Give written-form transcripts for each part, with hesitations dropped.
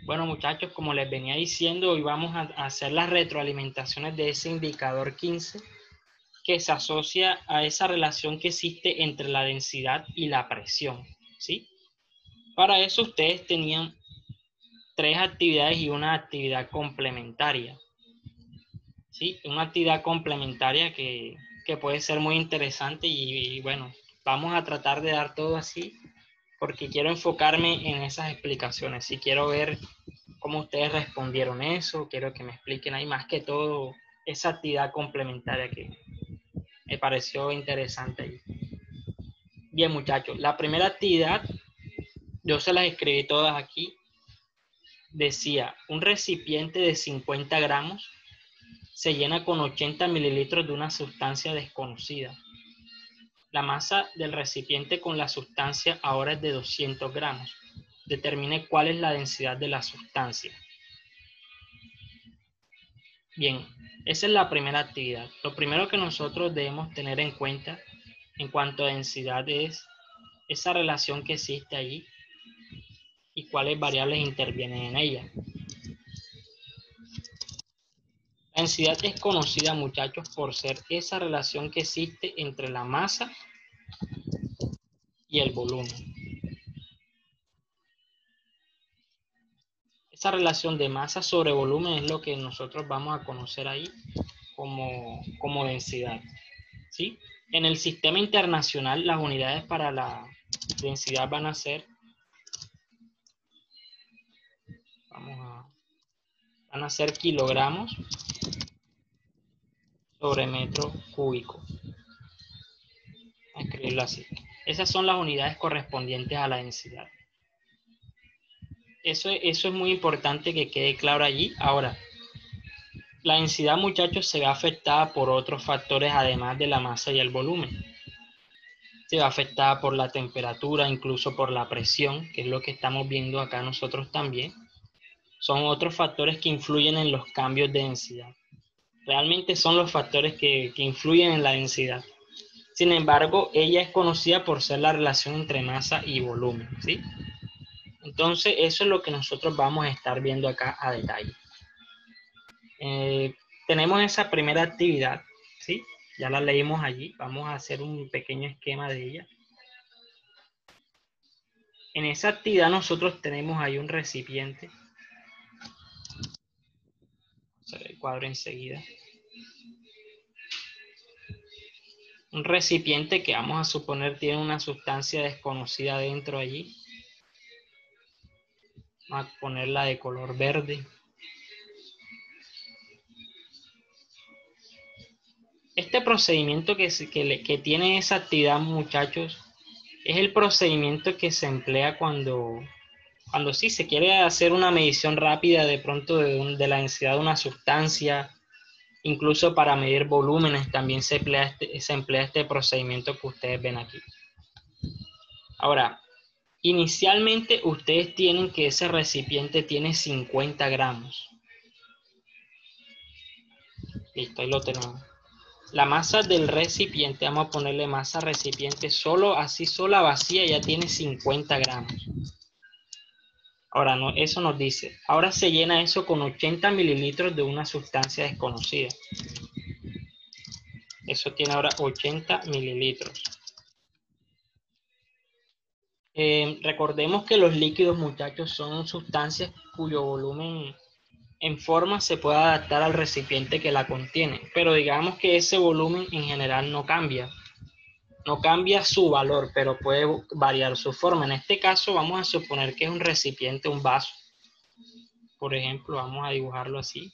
Bueno, muchachos, como les venía diciendo, hoy vamos a hacer las retroalimentaciones de ese indicador 15 que se asocia a esa relación que existe entre la densidad y la presión, ¿sí? Para eso ustedes tenían 3 actividades y una actividad complementaria, ¿sí? Una actividad complementaria que puede ser muy interesante y bueno, vamos a tratar de dar todo así porque quiero enfocarme en esas explicaciones. Si quiero ver cómo ustedes respondieron eso, quiero que me expliquen ahí más que todo esa actividad complementaria que me pareció interesante ahí. Bien, muchachos, la primera actividad, yo se las escribí todas aquí, decía, un recipiente de 50 gramos se llena con 80 mililitros de una sustancia desconocida. La masa del recipiente con la sustancia ahora es de 200 gramos. Determine cuál es la densidad de la sustancia. Bien, esa es la primera actividad. Lo primero que nosotros debemos tener en cuenta en cuanto a densidad es esa relación que existe allí y cuáles variables intervienen en ella. La densidad es conocida, muchachos, por ser esa relación que existe entre la masa y el volumen. Esa relación de masa sobre volumen es lo que nosotros vamos a conocer ahí como densidad, ¿sí? En el sistema internacional, las unidades para la densidad van a ser, van a ser kilogramos sobre metro cúbico. Voy a escribirlo así. Esas son las unidades correspondientes a la densidad. Eso es muy importante que quede claro allí. Ahora, la densidad, muchachos, se ve afectada por otros factores además de la masa y el volumen. Se ve afectada por la temperatura, incluso por la presión, que es lo que estamos viendo acá nosotros también. Son otros factores que influyen en los cambios de densidad. Realmente son los factores que influyen en la densidad. Sin embargo, ella es conocida por ser la relación entre masa y volumen, ¿sí? Entonces, eso es lo que nosotros vamos a estar viendo acá a detalle. Tenemos esa primera actividad, ¿sí? Ya la leímos allí. Vamos a hacer un pequeño esquema de ella. En esa actividad nosotros tenemos ahí un recipiente. Vamos a ver el cuadro enseguida. Un recipiente que vamos a suponer tiene una sustancia desconocida dentro allí. Vamos a ponerla de color verde. Este procedimiento que tiene esa actividad, muchachos, es el procedimiento que se emplea cuando sí se quiere hacer una medición rápida de pronto de la densidad de una sustancia, incluso para medir volúmenes también se emplea este procedimiento que ustedes ven aquí. Ahora, inicialmente ustedes tienen que ese recipiente tiene 50 gramos. Listo, ahí lo tenemos. La masa del recipiente, vamos a ponerle masa recipiente, solo así sola vacía ya tiene 50 gramos. Ahora, no, eso nos dice, ahora se llena eso con 80 mililitros de una sustancia desconocida. Eso tiene ahora 80 mililitros. Recordemos que los líquidos, muchachos, son sustancias cuyo volumen en forma se puede adaptar al recipiente que la contiene, pero digamos que ese volumen en general no cambia. No cambia su valor, pero puede variar su forma. En este caso vamos a suponer que es un recipiente, un vaso. Por ejemplo, vamos a dibujarlo así.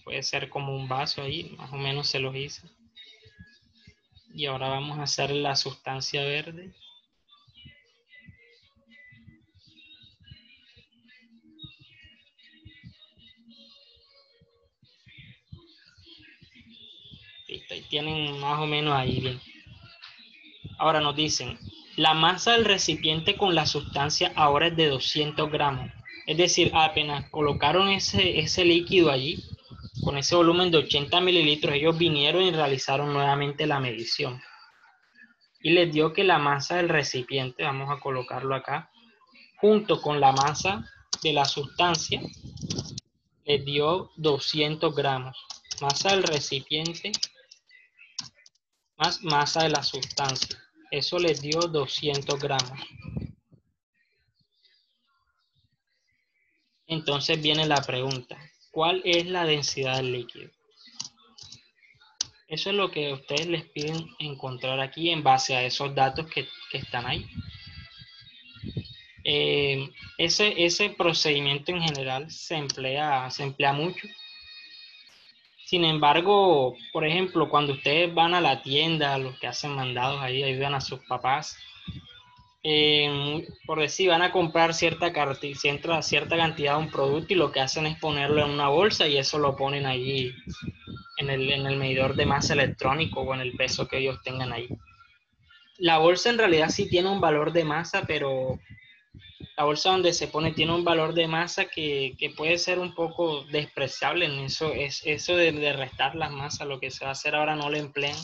Puede ser como un vaso ahí, más o menos se los hice. Y ahora vamos a hacer la sustancia verde. Listo, ahí tienen más o menos ahí bien. Ahora nos dicen, la masa del recipiente con la sustancia ahora es de 200 gramos. Es decir, apenas colocaron ese líquido allí, con ese volumen de 80 mililitros, ellos vinieron y realizaron nuevamente la medición. Y les dio que la masa del recipiente, vamos a colocarlo acá, junto con la masa de la sustancia, les dio 200 gramos. Masa del recipiente más masa de la sustancia. Eso les dio 200 gramos. Entonces viene la pregunta, ¿cuál es la densidad del líquido? Eso es lo que ustedes les piden encontrar aquí en base a esos datos que están ahí. Ese procedimiento en general se emplea mucho. Sin embargo, por ejemplo, cuando ustedes van a la tienda, los que hacen mandados ahí, ayudan a sus papás, por decir, van a comprar cierta cantidad de un producto y lo que hacen es ponerlo en una bolsa y eso lo ponen allí en el medidor de masa electrónico o en el peso que ellos tengan ahí. La bolsa en realidad sí tiene un valor de masa, pero la bolsa donde se pone tiene un valor de masa que puede ser un poco despreciable en eso. Es eso de restar las masas, lo que se va a hacer ahora no lo emplean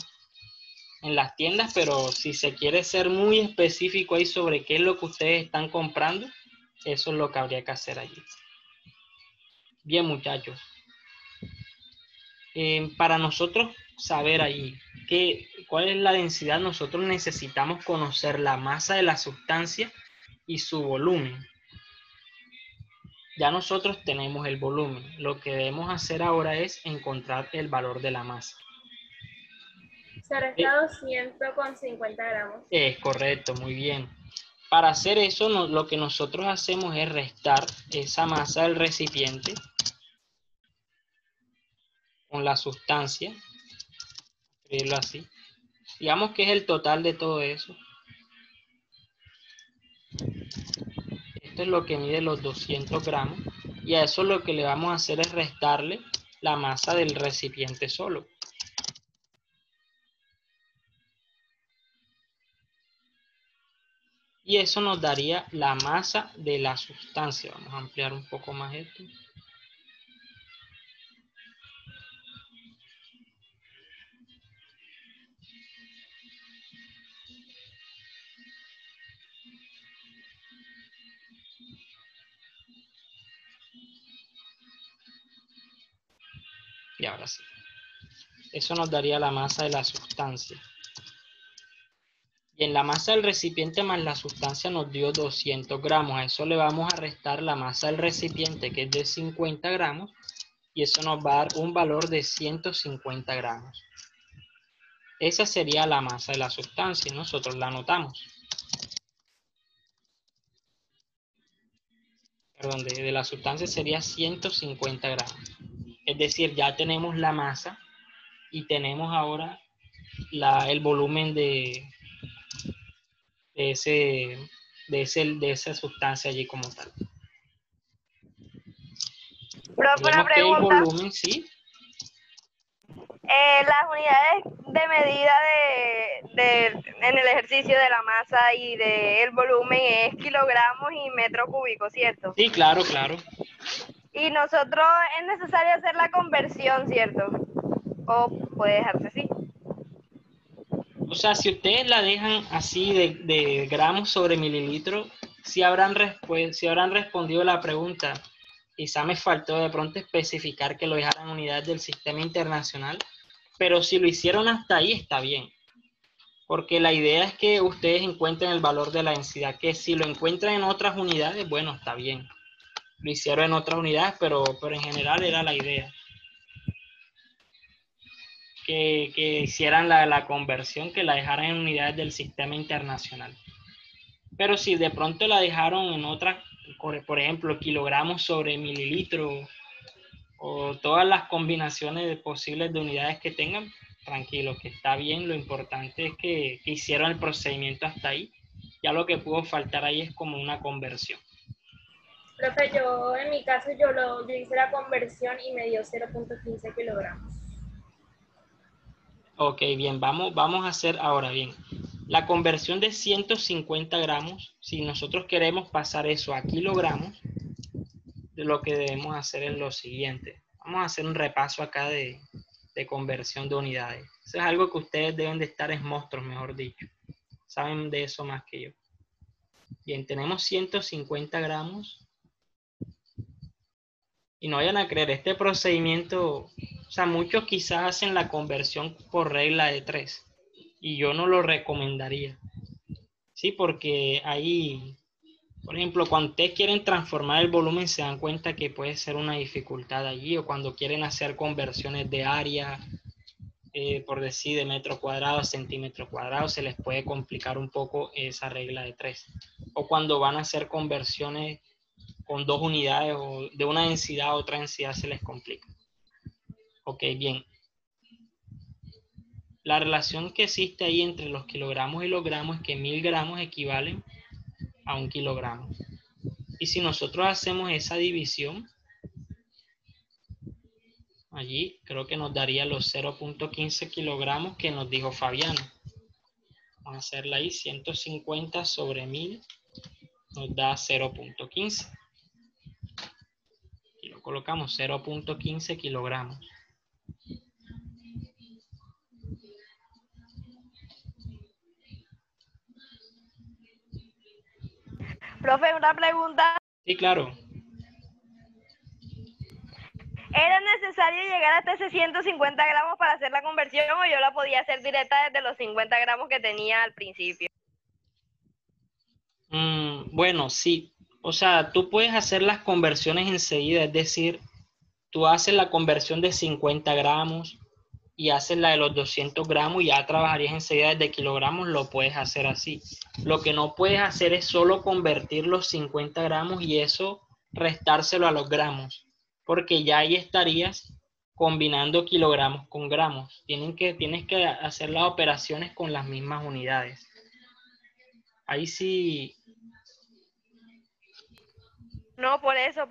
en las tiendas, pero si se quiere ser muy específico ahí sobre qué es lo que ustedes están comprando, eso es lo que habría que hacer allí. Bien, muchachos. Para nosotros saber ahí cuál es la densidad, nosotros necesitamos conocer la masa de la sustancia y su volumen. Ya nosotros tenemos el volumen. Lo que debemos hacer ahora es encontrar el valor de la masa. Se resta 200 con 50 gramos. Es correcto, muy bien. Para hacer eso, lo que nosotros hacemos es restar esa masa del recipiente con la sustancia, escribirlo así. Digamos que es el total de todo eso. Esto es lo que mide los 200 gramos. Y a eso lo que le vamos a hacer es restarle la masa del recipiente solo. Y eso nos daría la masa de la sustancia. Vamos a ampliar un poco más esto. Y ahora sí. Eso nos daría la masa de la sustancia. Y en la masa del recipiente más la sustancia nos dio 200 gramos. A eso le vamos a restar la masa del recipiente, que es de 50 gramos. Y eso nos va a dar un valor de 150 gramos. Esa sería la masa de la sustancia. Nosotros la anotamos. Perdón, de la sustancia sería 150 gramos. Es decir, ya tenemos la masa y tenemos ahora el volumen de esa sustancia allí como tal. Profe, una Vemos que el pregunta. volumen, sí. Las unidades de medida en el ejercicio de la masa y del volumen es kilogramos y metro cúbico, ¿cierto? Sí, claro, claro. Y nosotros es necesario hacer la conversión, ¿cierto? O puede dejarse así. O sea, si ustedes la dejan así de gramos sobre mililitros, si habrán respondido la pregunta. Quizá me faltó de pronto especificar que lo dejaran unidades del sistema internacional, pero si lo hicieron hasta ahí está bien. Porque la idea es que ustedes encuentren el valor de la densidad, que si lo encuentran en otras unidades, bueno, está bien. Lo hicieron en otras unidades, pero en general era la idea. Que hicieran la conversión, que la dejaran en unidades del sistema internacional. Pero si de pronto la dejaron en otras, por ejemplo, kilogramos sobre mililitros o todas las combinaciones posibles de unidades que tengan, tranquilo, que está bien. Lo importante es que hicieron el procedimiento hasta ahí. Ya lo que pudo faltar ahí es como una conversión. Profe, yo en mi caso yo hice la conversión y me dio 0.15 kilogramos. Ok, bien, vamos a hacer ahora bien. La conversión de 150 gramos, si nosotros queremos pasar eso a kilogramos, lo que debemos hacer es lo siguiente. Vamos a hacer un repaso acá de conversión de unidades. Eso es algo que ustedes deben de estar monstruos, mejor dicho. Saben de eso más que yo. Bien, tenemos 150 gramos. Y no vayan a creer, este procedimiento, o sea, muchos quizás hacen la conversión por regla de 3. Y yo no lo recomendaría. Sí, porque ahí, por ejemplo, cuando ustedes quieren transformar el volumen, se dan cuenta que puede ser una dificultad allí, o cuando quieren hacer conversiones de área, por decir de metro cuadrado a centímetro cuadrado, se les puede complicar un poco esa regla de 3. O cuando van a hacer conversiones con 2 unidades o de una densidad a otra densidad, se les complica. Ok, bien. La relación que existe ahí entre los kilogramos y los gramos es que 1000 gramos equivalen a 1 kilogramo. Y si nosotros hacemos esa división, allí creo que nos daría los 0.15 kilogramos que nos dijo Fabiano. Vamos a hacerla ahí, 150 sobre 1000 nos da 0.15. Y lo colocamos 0.15 kilogramos. Profe, una pregunta. Sí, claro. ¿Era necesario llegar hasta ese 150 gramos para hacer la conversión o yo la podía hacer directa desde los 50 gramos que tenía al principio? Bueno, sí. O sea, tú puedes hacer las conversiones enseguida, es decir, tú haces la conversión de 50 gramos y haces la de los 200 gramos y ya trabajarías enseguida desde kilogramos, lo puedes hacer así. Lo que no puedes hacer es solo convertir los 50 gramos y eso restárselo a los gramos, porque ya ahí estarías combinando kilogramos con gramos. Tienes que hacer las operaciones con las mismas unidades. Ahí sí. No, por eso.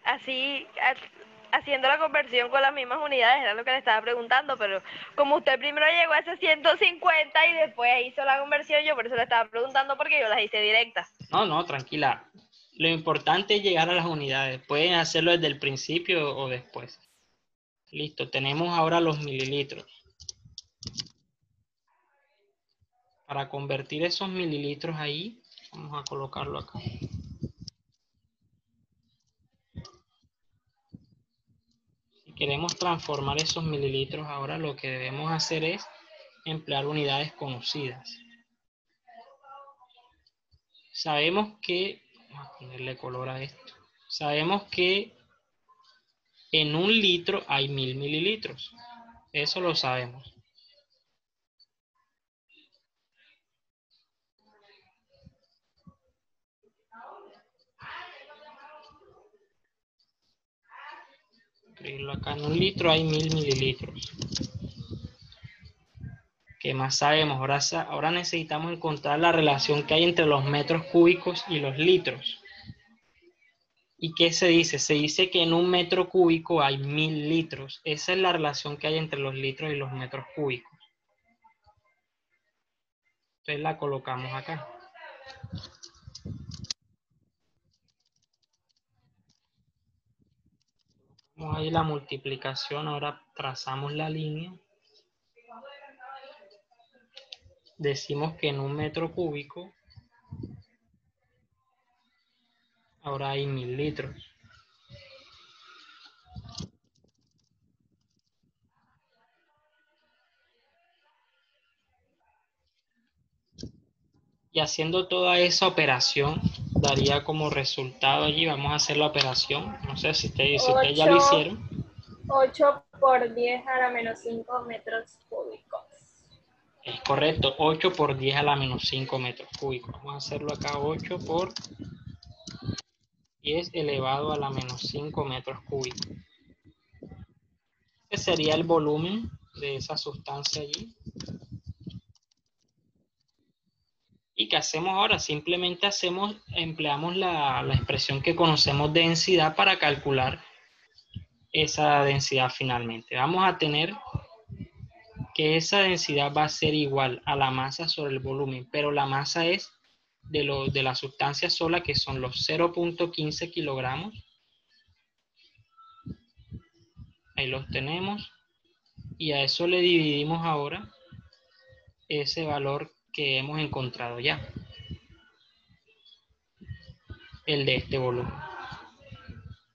Así, haciendo la conversión con las mismas unidades era lo que le estaba preguntando, pero como usted primero llegó a ese 150 y después hizo la conversión, yo por eso le estaba preguntando porque yo las hice directas. No, tranquila. Lo importante es llegar a las unidades. Pueden hacerlo desde el principio o después. Listo, tenemos ahora los mililitros. Para convertir esos mililitros ahí, vamos a colocarlo acá. Si queremos transformar esos mililitros ahora, lo que debemos hacer es emplear unidades conocidas. Sabemos que, vamos a ponerle color a esto. Sabemos que en 1 litro hay 1000 mililitros. Eso lo sabemos. Escribirlo acá. En 1 litro hay 1000 mililitros. ¿Qué más sabemos? Ahora necesitamos encontrar la relación que hay entre los metros cúbicos y los litros. ¿Y qué se dice? Se dice que en 1 metro cúbico hay 1000 litros. Esa es la relación que hay entre los litros y los metros cúbicos. Entonces la colocamos acá. Vamos a ir a la multiplicación. Ahora trazamos la línea. Decimos que en 1 metro cúbico ahora hay 1000 litros. Y haciendo toda esa operación, daría como resultado allí, vamos a hacer la operación, no sé si ustedes ya lo hicieron. 8 por 10 a la menos 5 metros cúbicos. Es correcto, 8 por 10 a la menos 5 metros cúbicos. Vamos a hacerlo acá, 8 por 10 elevado a la menos 5 metros cúbicos. Este sería el volumen de esa sustancia allí. ¿Y qué hacemos ahora? Simplemente empleamos la expresión que conocemos de densidad para calcular esa densidad finalmente. Vamos a tener que esa densidad va a ser igual a la masa sobre el volumen, pero la masa es de la sustancia sola, que son los 0.15 kilogramos, Ahí los tenemos. Y a eso le dividimos ahora ese valor que hemos encontrado ya. El de este volumen.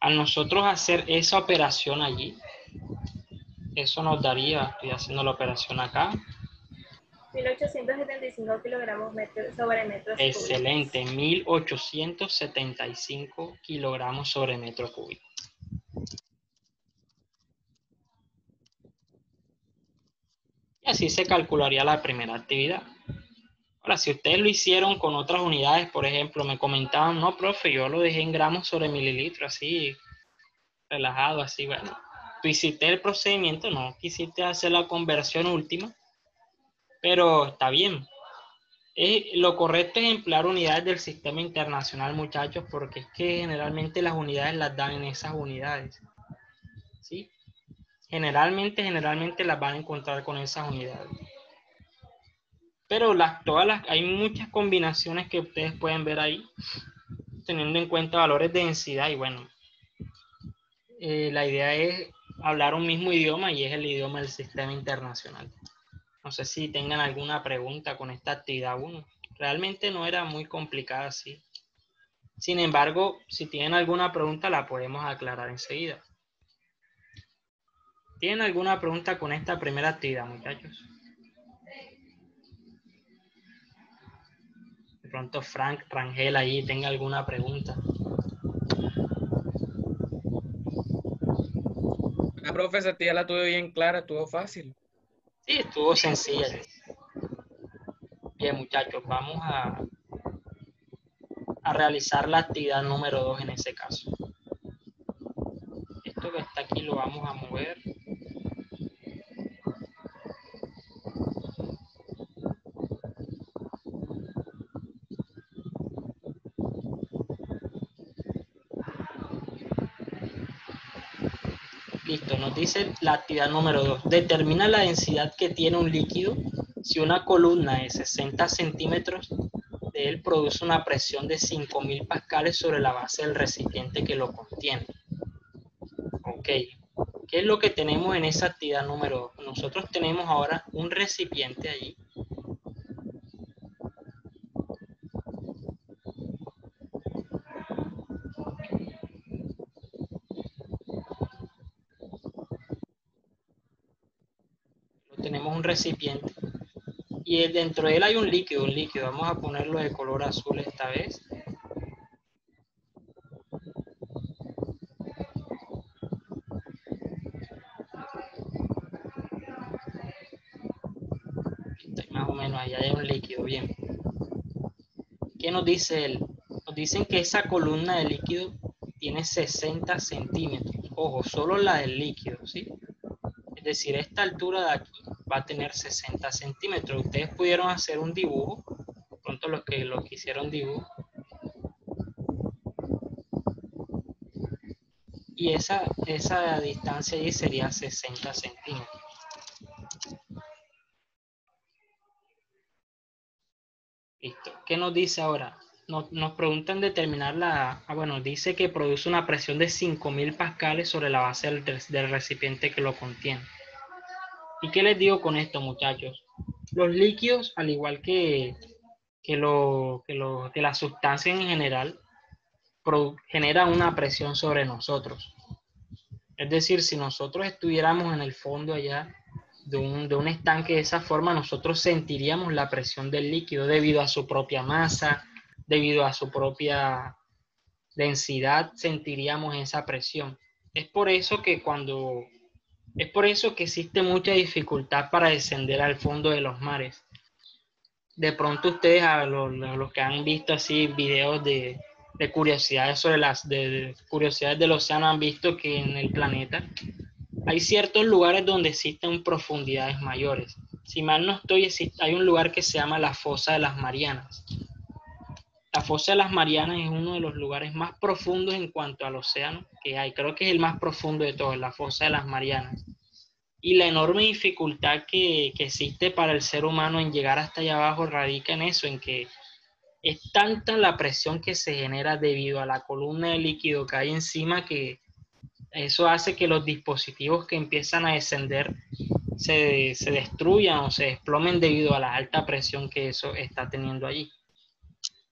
Al nosotros hacer esa operación allí, eso nos daría, estoy haciendo la operación acá. 1875 kilogramos sobre metros cúbicos. Excelente, 1875 kilogramos sobre metro cúbico. Y así se calcularía la primera actividad. Ahora, si ustedes lo hicieron con otras unidades, por ejemplo, me comentaban, no, profe, yo lo dejé en gramos sobre mililitro, así, relajado, así, bueno. Tú hiciste el procedimiento, no quisiste hacer la conversión última, pero está bien. Lo correcto es emplear unidades del sistema internacional, muchachos, porque es que generalmente las unidades las dan en esas unidades, ¿sí? Generalmente las van a encontrar con esas unidades. Pero hay muchas combinaciones que ustedes pueden ver ahí, teniendo en cuenta valores de densidad. Y bueno, la idea es hablar un mismo idioma y es el idioma del sistema internacional. No sé si tengan alguna pregunta con esta actividad 1. Realmente no era muy complicada así. Sin embargo, si tienen alguna pregunta la podemos aclarar enseguida. ¿Tienen alguna pregunta con esta primera actividad, muchachos? De pronto Frank Rangel ahí tenga alguna pregunta. La profe, esa tía la tuve bien clara, estuvo fácil. Sí, estuvo sencilla. Bien, muchachos, vamos a realizar la actividad número 2 en ese caso. Esto que está aquí lo vamos a mover. Listo, nos dice la actividad número 2. Determina la densidad que tiene un líquido si una columna de 60 centímetros de él produce una presión de 5.000 pascales sobre la base del recipiente que lo contiene. Ok, ¿qué es lo que tenemos en esa actividad número 2? Nosotros tenemos ahora un recipiente allí. Tenemos un recipiente y dentro de él hay un líquido, Vamos a ponerlo de color azul esta vez. Más o menos, allá hay un líquido, bien. ¿Qué nos dice él? Nos dicen que esa columna de líquido tiene 60 centímetros. Ojo, solo la del líquido, ¿sí? Es decir, esta altura de aquí va a tener 60 centímetros. Ustedes pudieron hacer un dibujo, de pronto los que hicieron dibujo. Y esa distancia allí sería 60 centímetros. Listo. ¿Qué nos dice ahora? Nos preguntan determinar bueno, dice que produce una presión de 5.000 pascales sobre la base del recipiente que lo contiene. ¿Y qué les digo con esto, muchachos? Los líquidos, al igual que la sustancia en general, generan una presión sobre nosotros. Es decir, si nosotros estuviéramos en el fondo allá de un estanque de esa forma, nosotros sentiríamos la presión del líquido debido a su propia masa, debido a su propia densidad, sentiríamos esa presión. Es por eso que existe mucha dificultad para descender al fondo de los mares. De pronto ustedes, a los que han visto así videos de curiosidades sobre de curiosidades del océano, han visto que en el planeta hay ciertos lugares donde existen profundidades mayores. Si mal no estoy, hay un lugar que se llama la Fosa de las Marianas. La Fosa de las Marianas es uno de los lugares más profundos en cuanto al océano que hay. Creo que es el más profundo de todos, la Fosa de las Marianas. Y la enorme dificultad que existe para el ser humano en llegar hasta allá abajo radica en eso, en que es tanta la presión que se genera debido a la columna de líquido que hay encima que Eso hace que los dispositivos que empiezan a descender se destruyan o se desplomen debido a la alta presión que eso está teniendo allí.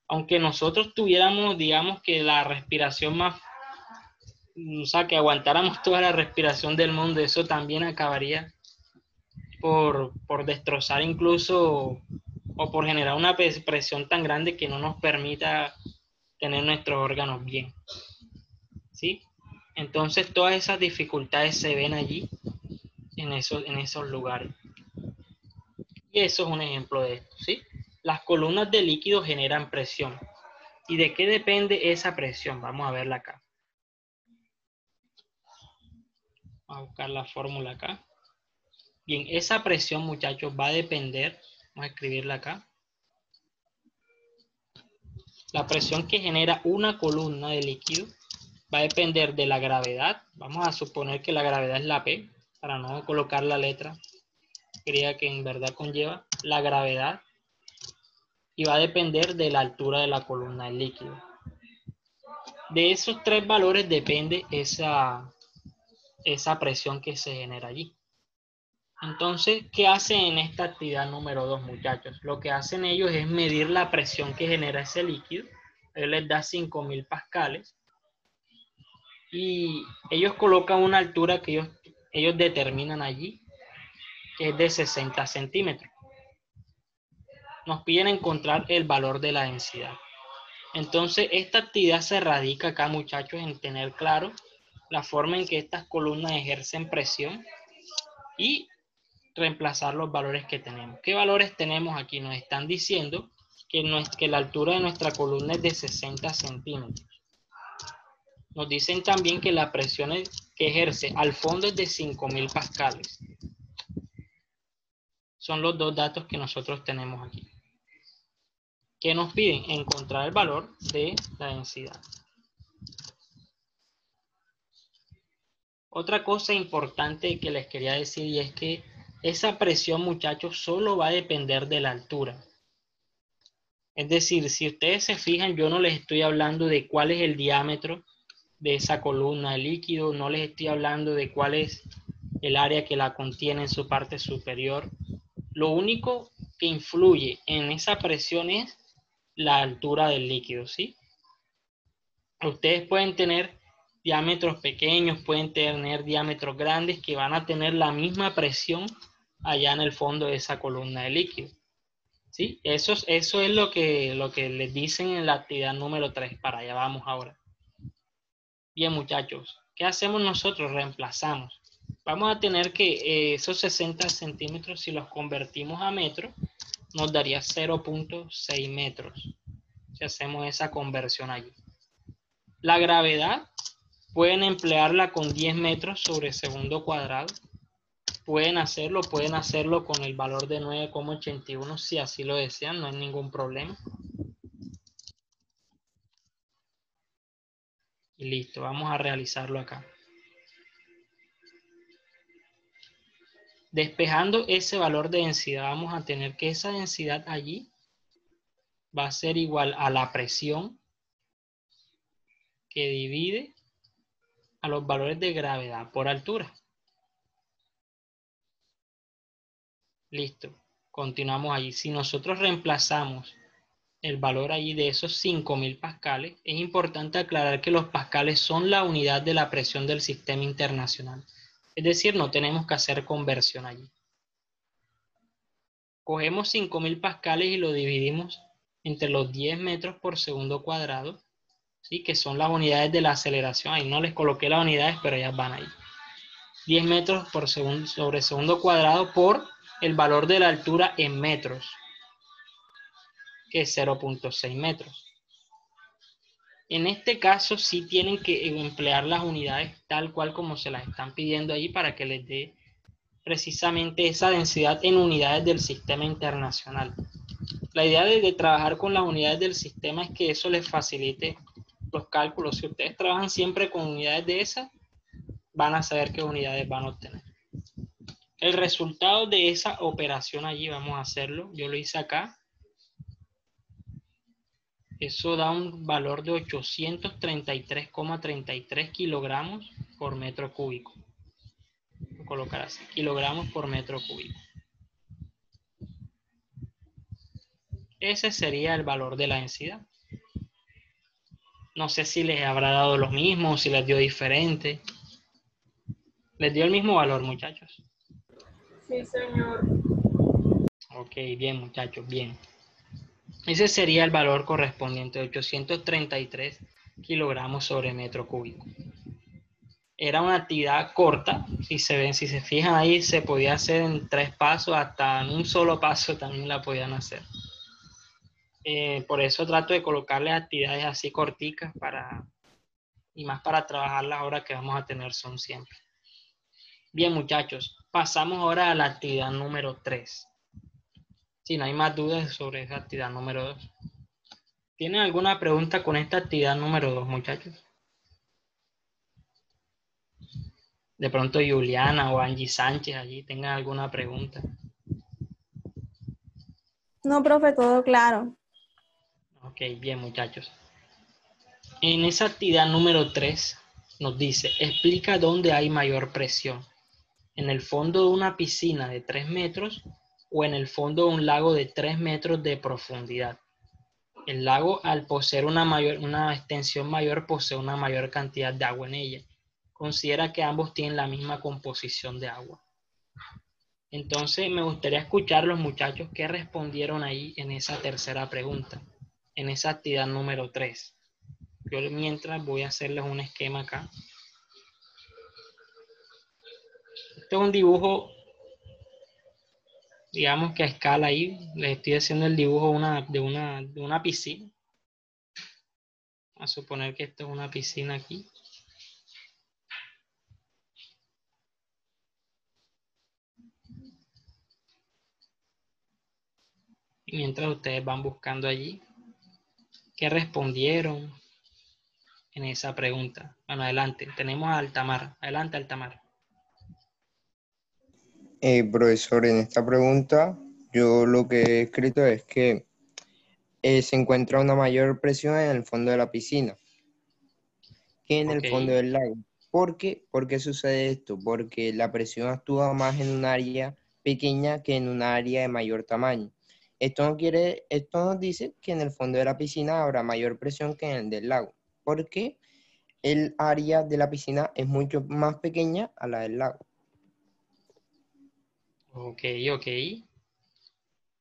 Aunque nosotros tuviéramos, digamos que la respiración más, o sea, que aguantáramos toda la respiración del mundo, eso también acabaría por destrozar incluso o por generar una presión tan grande que no nos permita tener nuestros órganos bien. ¿Sí? Entonces todas esas dificultades se ven allí en esos lugares. Y eso es un ejemplo de esto, ¿sí? Las columnas de líquido generan presión. ¿Y de qué depende esa presión? Vamos a verla acá. Vamos a buscar la fórmula acá. Bien, esa presión, muchachos, va a depender, vamos a escribirla acá. La presión que genera una columna de líquido va a depender de la gravedad. Vamos a suponer que la gravedad es la P, para no colocar la letra griega que en verdad conlleva la gravedad. Y va a depender de la altura de la columna del líquido. De esos tres valores depende esa presión que se genera allí. Entonces, ¿qué hacen en esta actividad número 2, muchachos? Lo que hacen ellos es medir la presión que genera ese líquido. Él les da 5.000 pascales. Y ellos colocan una altura que ellos determinan allí, que es de 60 centímetros. Nos piden encontrar el valor de la densidad. Entonces, esta actividad se radica acá, muchachos, en tener claro la forma en que estas columnas ejercen presión y reemplazar los valores que tenemos. ¿Qué valores tenemos aquí? Nos están diciendo que la altura de nuestra columna es de 60 centímetros. Nos dicen también que la presión que ejerce al fondo es de 5.000 pascales. Son los dos datos que nosotros tenemos aquí. ¿Qué nos piden? Encontrar el valor de la densidad. Otra cosa importante que les quería decir y es que esa presión, muchachos, solo va a depender de la altura. Es decir, si ustedes se fijan, yo no les estoy hablando de cuál es el diámetro de esa columna de líquido, no les estoy hablando de cuál es el área que la contiene en su parte superior. Lo único que influye en esa presión es la altura del líquido, ¿sí? Ustedes pueden tener diámetros pequeños, pueden tener diámetros grandes que van a tener la misma presión allá en el fondo de esa columna de líquido. ¿Sí? Eso es lo que les dicen en la actividad número 3. Para allá vamos ahora. Bien, muchachos, ¿qué hacemos nosotros? Reemplazamos. Vamos a tener que esos 60 centímetros, si los convertimos a metros, nos daría 0.6 metros. Si hacemos esa conversión allí. La gravedad pueden emplearla con 10 metros sobre segundo cuadrado. Pueden hacerlo con el valor de 9,81 si así lo desean, no hay ningún problema. Y listo, vamos a realizarlo acá. Despejando ese valor de densidad, vamos a tener que esa densidad allí va a ser igual a la presión que divide a los valores de gravedad por altura. Listo, continuamos allí. Si nosotros reemplazamos el valor allí de esos 5.000 pascales, es importante aclarar que los pascales son la unidad de la presión del sistema internacional. Es decir, no tenemos que hacer conversión allí. Cogemos 5.000 pascales y lo dividimos entre los 10 metros por segundo cuadrado, ¿sí? Que son las unidades de la aceleración. Ahí no les coloqué las unidades, pero ellas van ahí. 10 metros por segundo sobre segundo cuadrado por el valor de la altura en metros, que es 0.6 metros. En este caso sí tienen que emplear las unidades tal cual como se las están pidiendo ahí para que les dé precisamente esa densidad en unidades del sistema internacional. La idea de trabajar con las unidades del sistema es que eso les facilite los cálculos. Si ustedes trabajan siempre con unidades de esas, van a saber qué unidades van a obtener. El resultado de esa operación allí, vamos a hacerlo. Yo lo hice acá. Eso da un valor de 833,33 kilogramos por metro cúbico. Voy a colocar así, kilogramos por metro cúbico. Ese sería el valor de la densidad. No sé si les habrá dado lo mismo, si les dio diferente. ¿Les dio el mismo valor, muchachos? Sí, señor. Ok, bien, muchachos, bien. Ese sería el valor correspondiente de 833 kilogramos sobre metro cúbico. Era una actividad corta, si se fijan ahí, se podía hacer en 3 pasos, hasta en un solo paso también la podían hacer. Por eso trato de colocarles actividades así corticas y más para trabajar las horas que vamos a tener son siempre. Bien, muchachos, pasamos ahora a la actividad número 3. Si no hay más dudas sobre esa actividad número 2. ¿Tienen alguna pregunta con esta actividad número 2, muchachos? De pronto Juliana o Angie Sánchez allí tengan alguna pregunta. No, profe, todo claro. Ok, bien, muchachos. En esa actividad número 3 nos dice, explica dónde hay mayor presión. ¿En el fondo de una piscina de 3 metros o en el fondo de un lago de 3 metros de profundidad? El lago, al poseer una extensión mayor, posee una mayor cantidad de agua en ella. Considera que ambos tienen la misma composición de agua. Entonces, me gustaría escuchar los muchachos que respondieron ahí en esa tercera pregunta, en esa actividad número 3. Yo mientras voy a hacerles un esquema acá. Este es un dibujo, digamos que a escala ahí. Les estoy haciendo el dibujo de una piscina. A suponer que esto es una piscina aquí. Y mientras ustedes van buscando allí, ¿qué respondieron en esa pregunta? Bueno, adelante. Tenemos a Altamar. Adelante, Altamar. Profesor, en esta pregunta yo lo que he escrito es que se encuentra una mayor presión en el fondo de la piscina que en el fondo del lago. ¿Por qué? ¿Por qué sucede esto? Porque la presión actúa más en un área pequeña que en un área de mayor tamaño. Esto nos dice que en el fondo de la piscina habrá mayor presión que en el del lago, porque el área de la piscina es mucho más pequeña a la del lago. Ok.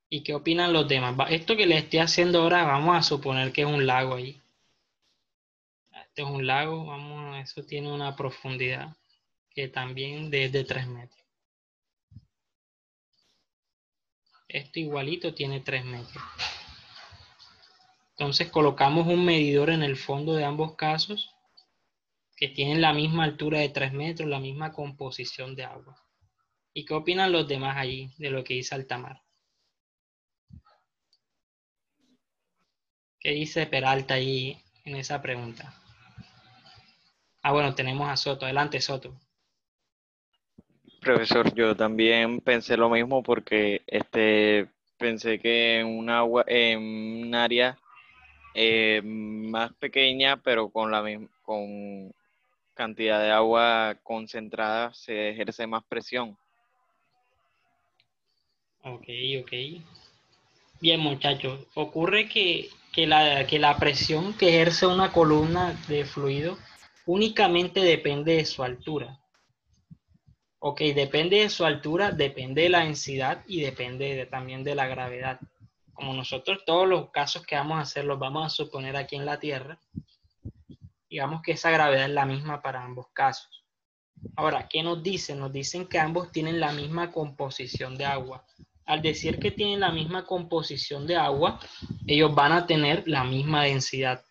¿Y qué opinan los demás? Esto que les estoy haciendo ahora, vamos a suponer que es un lago ahí. Este es un lago, eso tiene una profundidad que también de 3 metros. Esto igualito tiene 3 metros. Entonces colocamos un medidor en el fondo de ambos casos que tienen la misma altura de 3 metros, la misma composición de agua. ¿Y qué opinan los demás allí de lo que dice Altamar? ¿Qué dice Peralta allí en esa pregunta? Ah, bueno, tenemos a Soto. Adelante, Soto. Profesor, yo también pensé lo mismo porque pensé que en un área más pequeña, pero con cantidad de agua concentrada, se ejerce más presión. Ok. Bien, muchachos. Ocurre que la presión que ejerce una columna de fluido únicamente depende de su altura. Ok, depende de su altura, depende de la densidad y depende también de la gravedad. Como nosotros todos los casos que vamos a hacer los vamos a suponer aquí en la Tierra, digamos que esa gravedad es la misma para ambos casos. Ahora, ¿qué nos dicen? Nos dicen que ambos tienen la misma composición de agua. Al decir que tienen la misma composición de agua, ellos van a tener la misma densidad.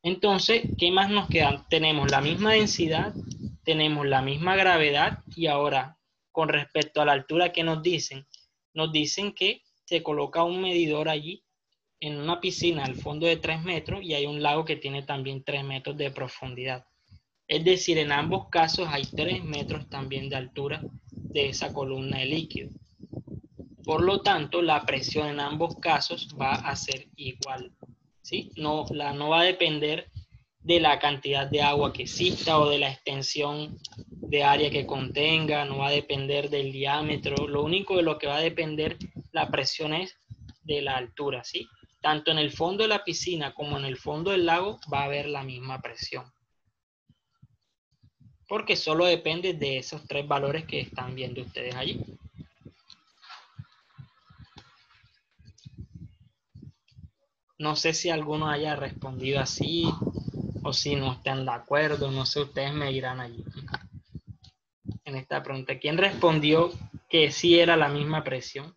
Entonces, ¿qué más nos queda? Tenemos la misma densidad, tenemos la misma gravedad y ahora, con respecto a la altura, ¿qué nos dicen? Nos dicen que se coloca un medidor allí en una piscina al fondo de 3 metros y hay un lago que tiene también 3 metros de profundidad. Es decir, en ambos casos hay 3 metros también de altura de esa columna de líquido. Por lo tanto, la presión en ambos casos va a ser igual. ¿Sí? No va a depender de la cantidad de agua que exista o de la extensión de área que contenga, no va a depender del diámetro. Lo único de lo que va a depender la presión es de la altura, ¿sí? Tanto en el fondo de la piscina como en el fondo del lago va a haber la misma presión. Porque solo depende de esos tres valores que están viendo ustedes allí. No sé si alguno haya respondido así o si no están de acuerdo, no sé, ustedes me dirán allí en esta pregunta. ¿Quién respondió que sí era la misma presión?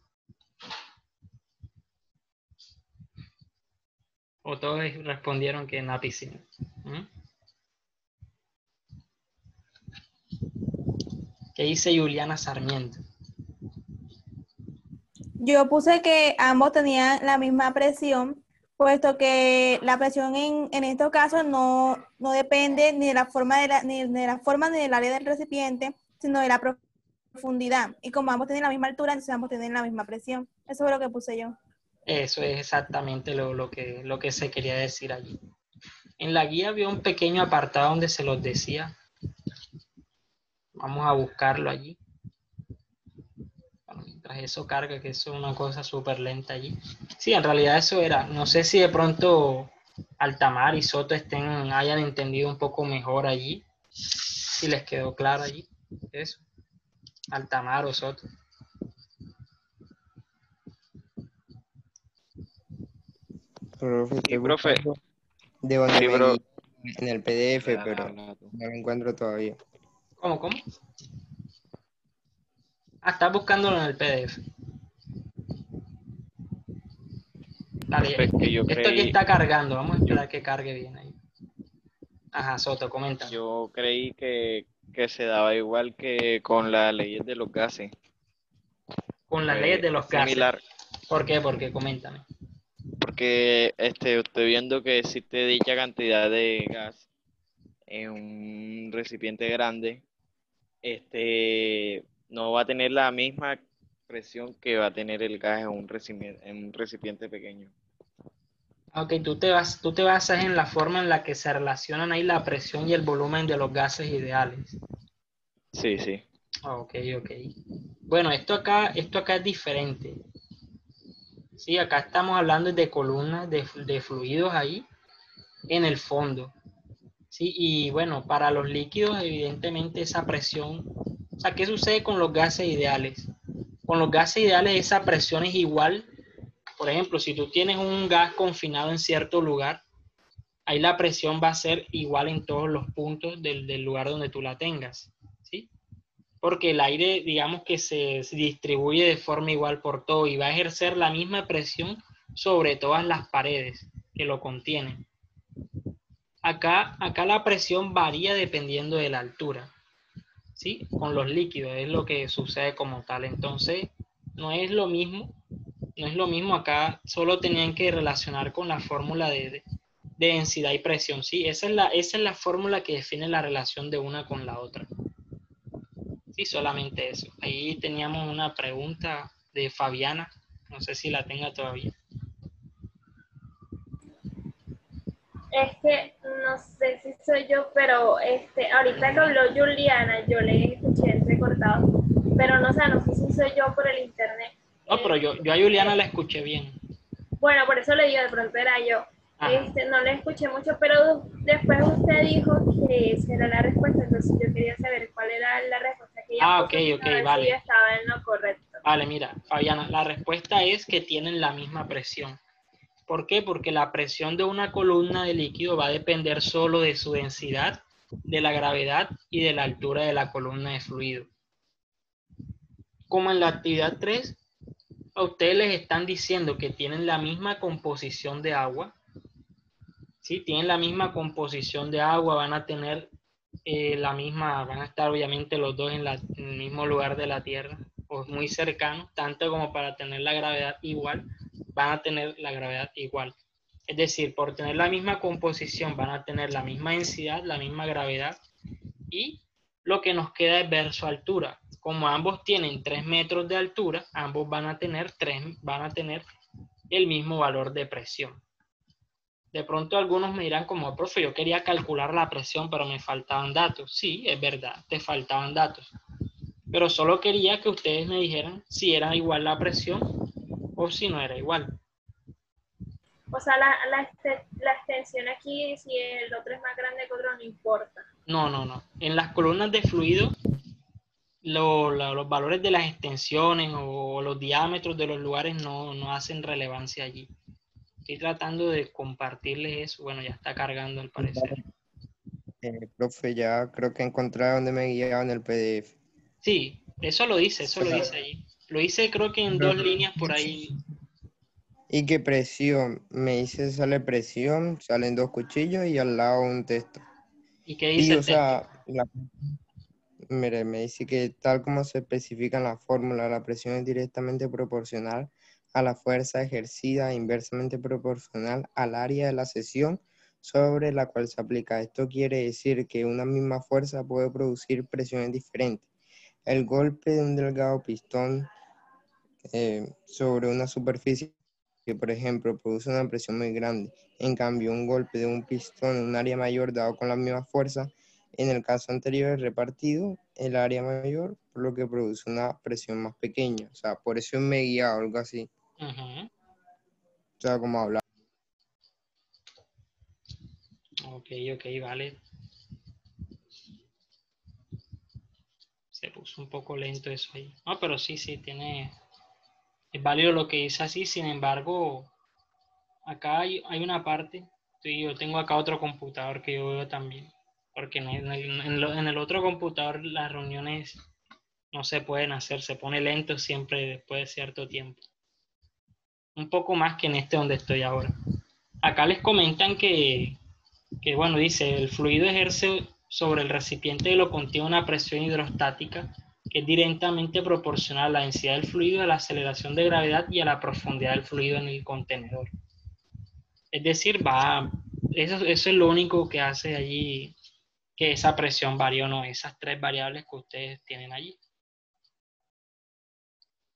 ¿O todos respondieron que en la piscina? ¿Mm? ¿Qué dice Juliana Sarmiento? Yo puse que ambos tenían la misma presión, puesto que la presión en estos casos no depende ni de la forma ni de la forma ni del área del recipiente, sino de la profundidad. Y como ambos tienen la misma altura, entonces ambos tienen la misma presión. Eso es lo que puse yo. Eso es exactamente lo que se quería decir allí. En la guía había un pequeño apartado donde se los decía. Vamos a buscarlo allí. Bueno, mientras eso carga, que eso es una cosa súper lenta allí. Sí, en realidad eso era. No sé si de pronto Altamar y Soto hayan entendido un poco mejor allí. Si les quedó claro allí. Eso. Altamar o Soto. Profe, estoy Sí, profe. buscando de donde Sí, me bro. guíe en el PDF, Dale, pero habla tú. no lo encuentro todavía. ¿Cómo? Ah, estás buscándolo en el PDF. Dale, Profe, es que esto aquí está cargando. Vamos a esperar que cargue bien ahí. Ajá, Soto, comenta. yo creí que se daba igual que con las leyes de los gases. Con las leyes Pues de es los gases. similar, ¿Por qué? Porque coméntame. porque estoy viendo que existe dicha cantidad de gas en un recipiente grande, no va a tener la misma presión que va a tener el gas en un recipiente pequeño. Ok, tú te basas en la forma en la que se relacionan ahí la presión y el volumen de los gases ideales. Sí, sí. Ok. Bueno, esto acá es diferente. Sí, acá estamos hablando de columnas de fluidos ahí en el fondo. Sí, y bueno, para los líquidos, evidentemente esa presión, o sea, ¿qué sucede con los gases ideales? Con los gases ideales esa presión es igual. Por ejemplo, si tú tienes un gas confinado en cierto lugar, ahí la presión va a ser igual en todos los puntos del lugar donde tú la tengas, ¿sí? Porque el aire, digamos que se distribuye de forma igual por todo y va a ejercer la misma presión sobre todas las paredes que lo contienen. Acá la presión varía dependiendo de la altura, ¿sí? Con los líquidos es lo que sucede como tal. Entonces, no es lo mismo, acá solo tenían que relacionar con la fórmula de densidad y presión, ¿sí? Esa es la fórmula que define la relación de una con la otra. Sí, solamente eso. Ahí teníamos una pregunta de Fabiana, no sé si la tenga todavía. Es que no sé si soy yo, pero ahorita que habló Juliana, yo le escuché entrecortado, pero no sé, no sé si soy yo por el internet. No, pero yo a Juliana la escuché bien. Bueno, por eso le digo, de pronto era yo. Ajá. No le escuché mucho, pero después usted dijo que esa era la respuesta, entonces yo quería saber cuál era la respuesta que ella puso, Ok, a ver si vale. yo estaba en lo correcto. Vale, mira, Fabiana, la respuesta es que tienen la misma presión. ¿Por qué? Porque la presión de una columna de líquido va a depender solo de su densidad, de la gravedad y de la altura de la columna de fluido. Como en la actividad 3, a ustedes les están diciendo que tienen la misma composición de agua. Sí, tienen la misma composición de agua, van a tener van a estar obviamente los dos en el mismo lugar de la Tierra, o muy cercanos, tanto como para tener la gravedad igual, van a tener la gravedad igual. Es decir, por tener la misma composición van a tener la misma densidad, la misma gravedad, y lo que nos queda es ver su altura. Como ambos tienen 3 metros de altura, ambos van a tener el mismo valor de presión. De pronto algunos me dirán como, profe, yo quería calcular la presión, pero me faltaban datos. Sí, es verdad, te faltaban datos. Pero solo quería que ustedes me dijeran si era igual la presión o si no era igual. O sea, la extensión aquí, si el otro es más grande que otro, no importa. No. En las columnas de fluido, los valores de las extensiones o los diámetros de los lugares no hacen relevancia allí. Estoy tratando de compartirles eso. Bueno, ya está cargando al parecer. Profe, ya creo que encontré donde me guiaba en el PDF. Sí, eso lo dice allí. Lo hice creo que en 2 líneas por ahí. ¿Y qué presión? Me dice sale presión, salen 2 cuchillos y al lado un texto. ¿Y qué dice Y, el o sea, mire, me dice que tal como se especifica en la fórmula, la presión es directamente proporcional a la fuerza ejercida e inversamente proporcional al área de la sección sobre la cual se aplica. Esto quiere decir que una misma fuerza puede producir presiones diferentes. El golpe de un delgado pistón sobre una superficie que, por ejemplo, produce una presión muy grande. En cambio, un golpe de un pistón en un área mayor dado con la misma fuerza, en el caso anterior es repartido el área mayor, por lo que produce una presión más pequeña. O sea, por eso me guía o algo así. Uh-huh. O sea, como hablar. Ok, vale. Se puso un poco lento eso ahí. No, pero sí, es válido lo que dice así. Sin embargo, acá hay una parte, yo tengo acá otro computador que yo veo también, porque en el otro computador las reuniones no se pueden hacer, se pone lento siempre después de cierto tiempo. Un poco más que en este donde estoy ahora. Acá les comentan que bueno, dice, el fluido ejerce sobre el recipiente que lo contiene una presión hidrostática que es directamente proporcional a la densidad del fluido, a la aceleración de gravedad y a la profundidad del fluido en el contenedor. Es decir, eso es lo único que hace allí que esa presión varíe o no, esas 3 variables que ustedes tienen allí.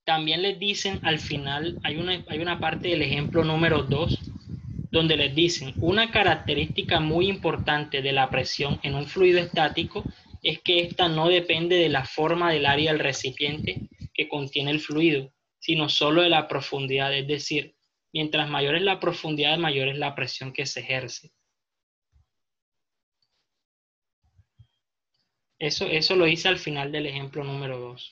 También les dicen al final, hay una parte del ejemplo número 2, donde les dicen, una característica muy importante de la presión en un fluido estático es que ésta no depende de la forma del área del recipiente que contiene el fluido, sino solo de la profundidad, es decir, mientras mayor es la profundidad, mayor es la presión que se ejerce. Eso lo hice al final del ejemplo número 2.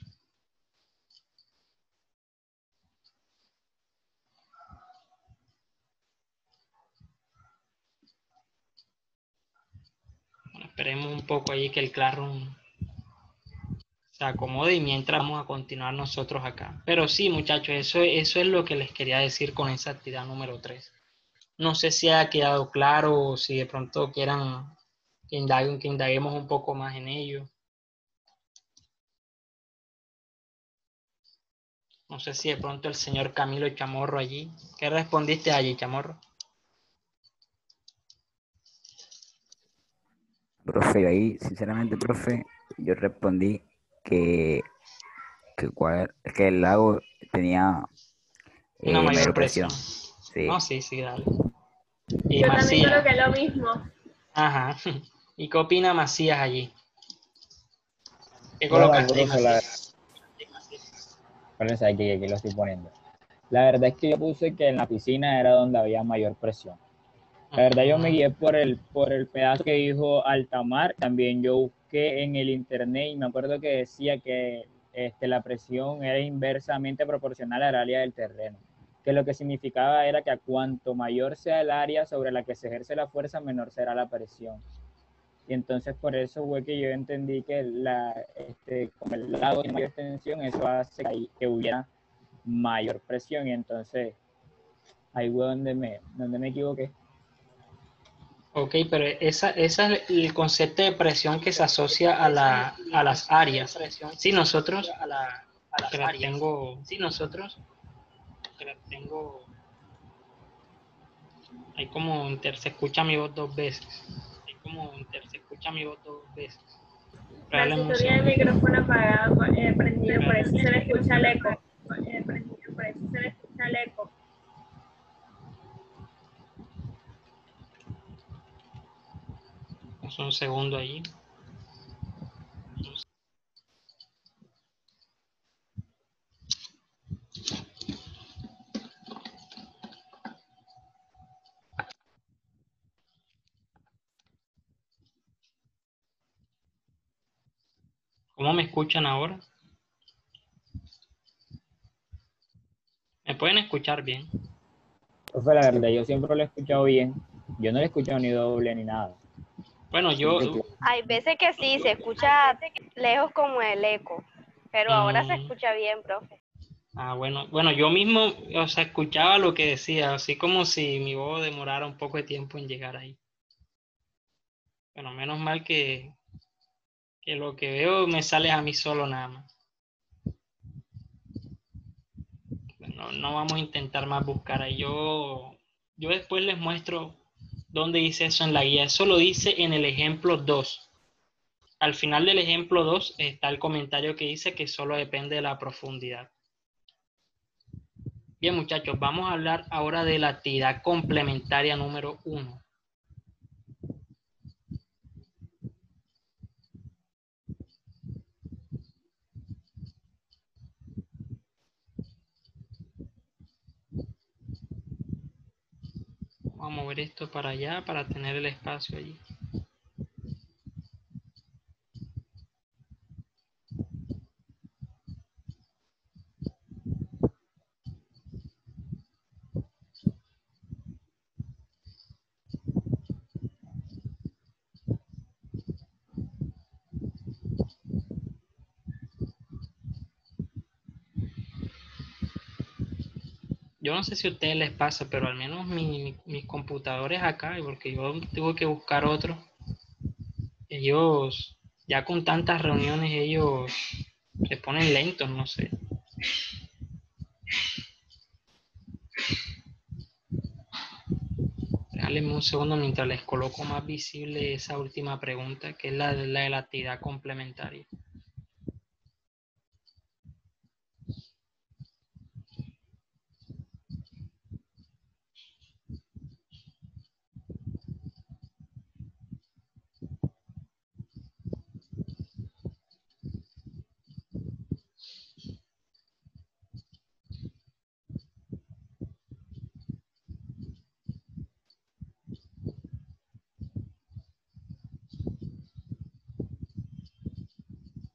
Bueno, esperemos un poco ahí que el Classroom se acomode y mientras vamos a continuar nosotros acá. Pero sí, muchachos, eso es lo que les quería decir con esa actividad número 3. No sé si ha quedado claro o si de pronto quieran que indaguemos un poco más en ello. No sé si de pronto el señor Camilo Chamorro allí. ¿Qué respondiste allí, Chamorro? Profe, ahí, sinceramente, profe, yo respondí que el lago tenía Una mayor mayor presión. presión. Sí. No, sí, dale. Y Yo también creo Macías. que es lo mismo. Ajá. ¿Y qué opina Macías allí? ¿Qué Bueno, colocaste ahí, profe, la Macías? aquí lo estoy poniendo. La verdad es que yo puse que en la piscina era donde había mayor presión. La verdad yo me guié por el pedazo que dijo altamar. También yo busqué en el internet y me acuerdo que decía que la presión era inversamente proporcional al área del terreno, que lo que significaba era que a cuanto mayor sea el área sobre la que se ejerce la fuerza, menor será la presión. Y entonces por eso fue que yo entendí que como el lago tiene mayor tensión, eso hace que hubiera mayor presión, y entonces ahí fue donde me equivoqué. Ok, pero esa es el concepto de presión que se asocia a las áreas. Si nosotros, hay como se escucha mi voz 2 veces. Regálame un Francisco tiene el segundo. micrófono apagado, prendido, por eso se le escucha el eco. Damos un segundo ahí. ¿Cómo me escuchan ahora? ¿Me pueden escuchar bien? Profe, la verdad, yo siempre lo he escuchado bien. Yo no le he escuchado ni doble ni nada. Bueno, yo... Hay veces que sí, se escucha lejos como el eco, pero ahora se escucha bien, profe. Bueno, yo mismo, o sea, escuchaba lo que decía, así como si mi voz demorara un poco de tiempo en llegar ahí. Bueno, menos mal que lo que veo me sale a mí solo nada más. Bueno, no vamos a intentar más buscar ahí. Yo después les muestro dónde dice eso en la guía. Eso lo dice en el ejemplo 2. Al final del ejemplo 2 está el comentario que dice que solo depende de la profundidad. Bien, muchachos, vamos a hablar ahora de la actividad complementaria número 1. Vamos a mover esto para allá para tener el espacio allí. Yo no sé si a ustedes les pasa, pero al menos mis computadores acá, porque yo tuve que buscar otro, ellos, ya con tantas reuniones, ellos se ponen lentos, no sé. Déjenme un segundo mientras les coloco más visible esa última pregunta, que es la de la actividad complementaria.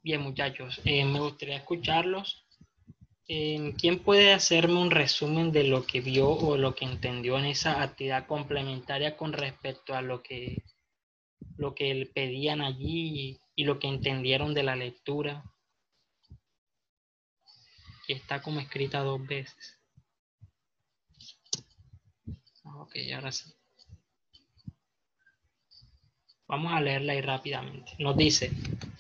Bien, muchachos, me gustaría escucharlos. ¿Quién puede hacerme un resumen de lo que vio o lo que entendió en esa actividad complementaria con respecto a lo que le pedían allí y lo que entendieron de la lectura? Que está como escrita 2 veces. Ok, ahora sí. Vamos a leerla ahí rápidamente. Nos dice,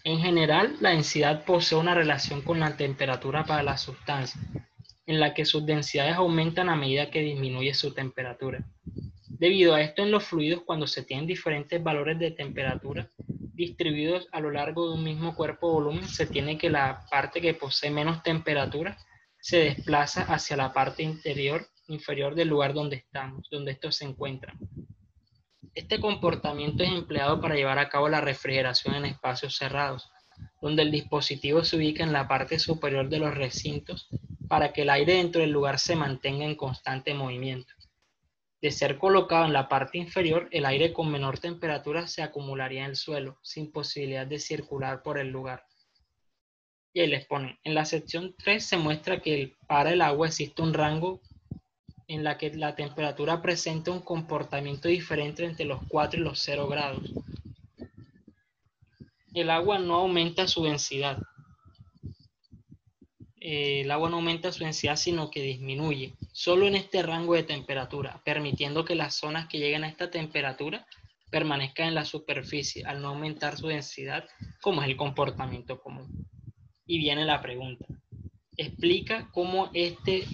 en general, la densidad posee una relación con la temperatura para la sustancia, en la que sus densidades aumentan a medida que disminuye su temperatura. Debido a esto, en los fluidos, cuando se tienen diferentes valores de temperatura distribuidos a lo largo de un mismo cuerpo o volumen, se tiene que la parte que posee menos temperatura se desplaza hacia la parte inferior del lugar donde estamos, donde estos se encuentran. Este comportamiento es empleado para llevar a cabo la refrigeración en espacios cerrados, donde el dispositivo se ubica en la parte superior de los recintos para que el aire dentro del lugar se mantenga en constante movimiento. De ser colocado en la parte inferior, el aire con menor temperatura se acumularía en el suelo, sin posibilidad de circular por el lugar. Y ahí les ponen, en la sección 3 se muestra que para el agua existe un rango en la que la temperatura presenta un comportamiento diferente entre los 4 y los 0 grados. El agua no aumenta su densidad. El agua no aumenta su densidad, sino que disminuye, solo en este rango de temperatura, permitiendo que las zonas que lleguen a esta temperatura permanezcan en la superficie, al no aumentar su densidad, como es el comportamiento común. Y viene la pregunta. Explica cómo este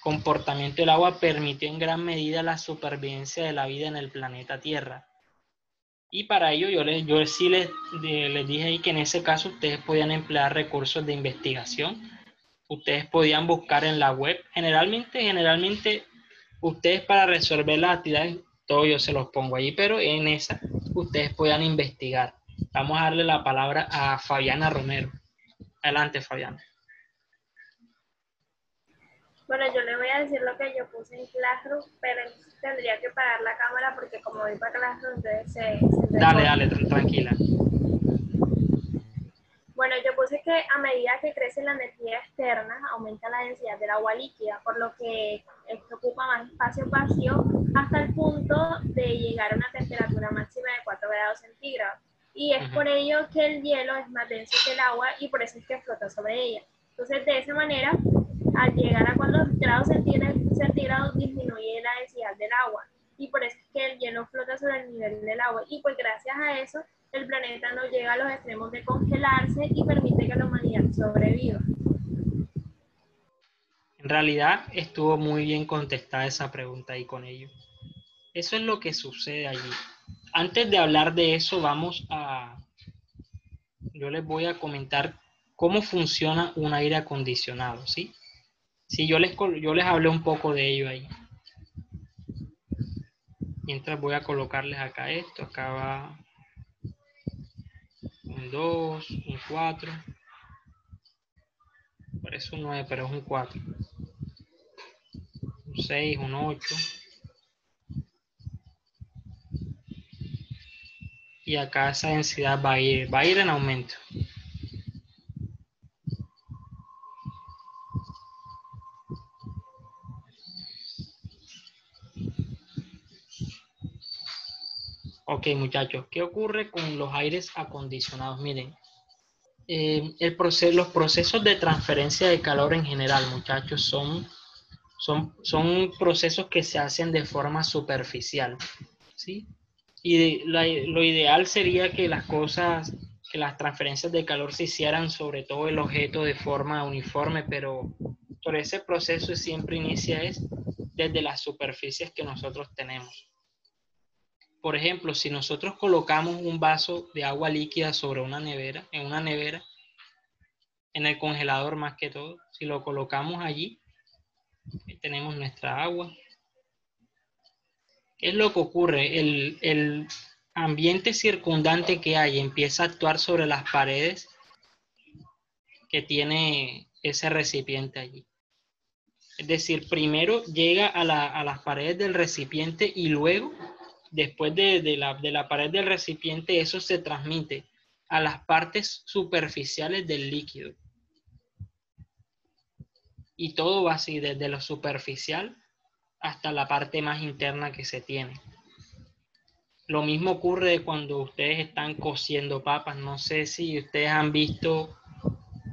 comportamiento del agua permitió en gran medida la supervivencia de la vida en el planeta Tierra. Y para ello yo sí les dije ahí que en ese caso ustedes podían emplear recursos de investigación. Ustedes podían buscar en la web. Generalmente ustedes para resolver las actividades, todo yo se los pongo ahí, pero en esa ustedes puedan investigar. Vamos a darle la palabra a Fabiana Romero. Adelante, Fabiana. Bueno, yo le voy a decir lo que yo puse en Classroom, pero tendría que parar la cámara porque como voy para Classroom, entonces se Dale, tranquila. Bueno, yo puse que a medida que crece la energía externa, aumenta la densidad del agua líquida, por lo que esto ocupa más espacio vacío hasta el punto de llegar a una temperatura máxima de 4 grados centígrados. Y es por ello que el hielo es más denso que el agua y por eso es que flota sobre ella. Entonces, de esa manera, al llegar a 4 grados centígrados disminuye la densidad del agua. Y por eso es que el hielo flota sobre el nivel del agua. Y pues gracias a eso, el planeta no llega a los extremos de congelarse y permite que la humanidad sobreviva. En realidad estuvo muy bien contestada esa pregunta y con ello. Eso es lo que sucede allí. Antes de hablar de eso, yo les voy a comentar cómo funciona un aire acondicionado, ¿sí? Sí, yo les hablé un poco de ello ahí. Mientras voy a colocarles acá esto, acá va un 2, un 4. Parece un 9, pero es un 4. Un 6, un 8. Y acá esa densidad va a ir en aumento. Ok, muchachos, ¿qué ocurre con los aires acondicionados? Miren, los procesos de transferencia de calor en general, muchachos, son procesos que se hacen de forma superficial, ¿sí? Y lo ideal sería que las transferencias de calor se hicieran sobre todo el objeto de forma uniforme, pero ese proceso siempre inicia desde las superficies que nosotros tenemos. Por ejemplo, si nosotros colocamos un vaso de agua líquida sobre una nevera, en el congelador más que todo, si lo colocamos allí, tenemos nuestra agua. ¿Qué es lo que ocurre? El ambiente circundante que hay empieza a actuar sobre las paredes que tiene ese recipiente allí. Es decir, primero llega a las paredes del recipiente y luego, después de la pared del recipiente, eso se transmite a las partes superficiales del líquido. Y todo va así, desde lo superficial hasta la parte más interna que se tiene. Lo mismo ocurre cuando ustedes están cociendo papas. No sé si ustedes han visto,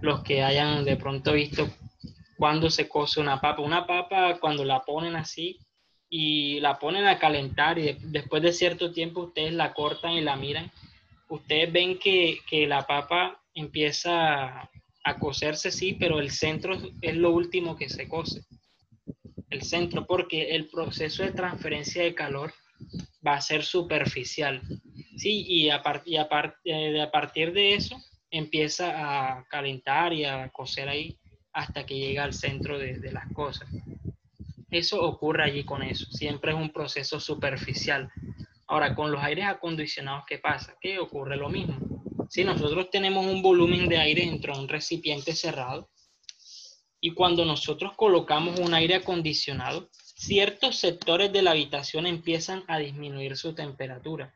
los que hayan de pronto visto cuando se cose una papa. Una papa cuando la ponen así y la ponen a calentar y después de cierto tiempo ustedes la cortan y la miran, ustedes ven que la papa empieza a cocerse, sí, pero el centro es lo último que se cose. El centro, porque el proceso de transferencia de calor va a ser superficial, sí, y a partir de eso empieza a calentar y a cocer ahí hasta que llega al centro de las cosas. Eso ocurre allí con eso, siempre es un proceso superficial. Ahora, con los aires acondicionados, ¿qué pasa? Que ocurre lo mismo. Si nosotros tenemos un volumen de aire dentro de un recipiente cerrado, y cuando nosotros colocamos un aire acondicionado, ciertos sectores de la habitación empiezan a disminuir su temperatura,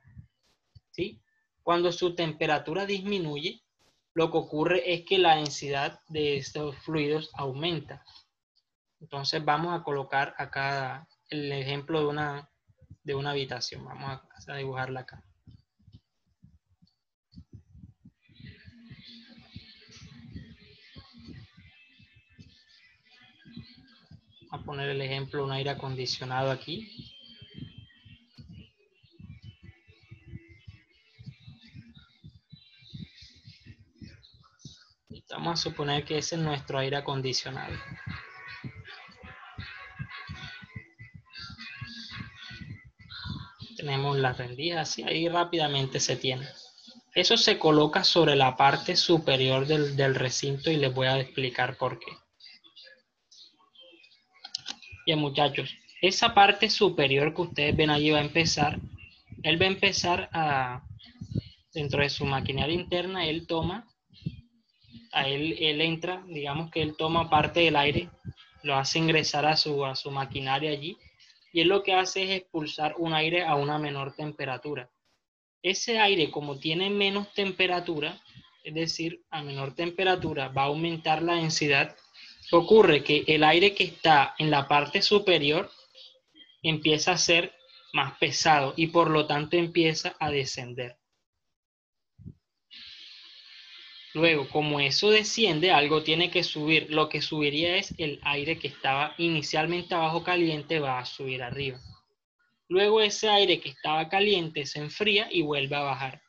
¿sí? Cuando su temperatura disminuye, lo que ocurre es que la densidad de estos fluidos aumenta. Entonces vamos a colocar acá el ejemplo de una habitación. Vamos a dibujarla acá. A poner el ejemplo de un aire acondicionado aquí. Vamos a suponer que ese es nuestro aire acondicionado. Tenemos las rendijas y ahí rápidamente se tiene. Eso se coloca sobre la parte superior del recinto y les voy a explicar por qué. Bien, muchachos, esa parte superior que ustedes ven allí va a empezar él va a empezar dentro de su maquinaria interna, él entra, digamos que él toma parte del aire, lo hace ingresar a su maquinaria allí, y él lo que hace es expulsar un aire a una menor temperatura. Ese aire, como tiene menos temperatura, es decir, a menor temperatura va a aumentar la densidad. Ocurre que el aire que está en la parte superior empieza a ser más pesado y por lo tanto empieza a descender. Luego, como eso desciende, algo tiene que subir. Lo que subiría es el aire que estaba inicialmente abajo caliente, va a subir arriba. Luego ese aire que estaba caliente se enfría y vuelve a bajar.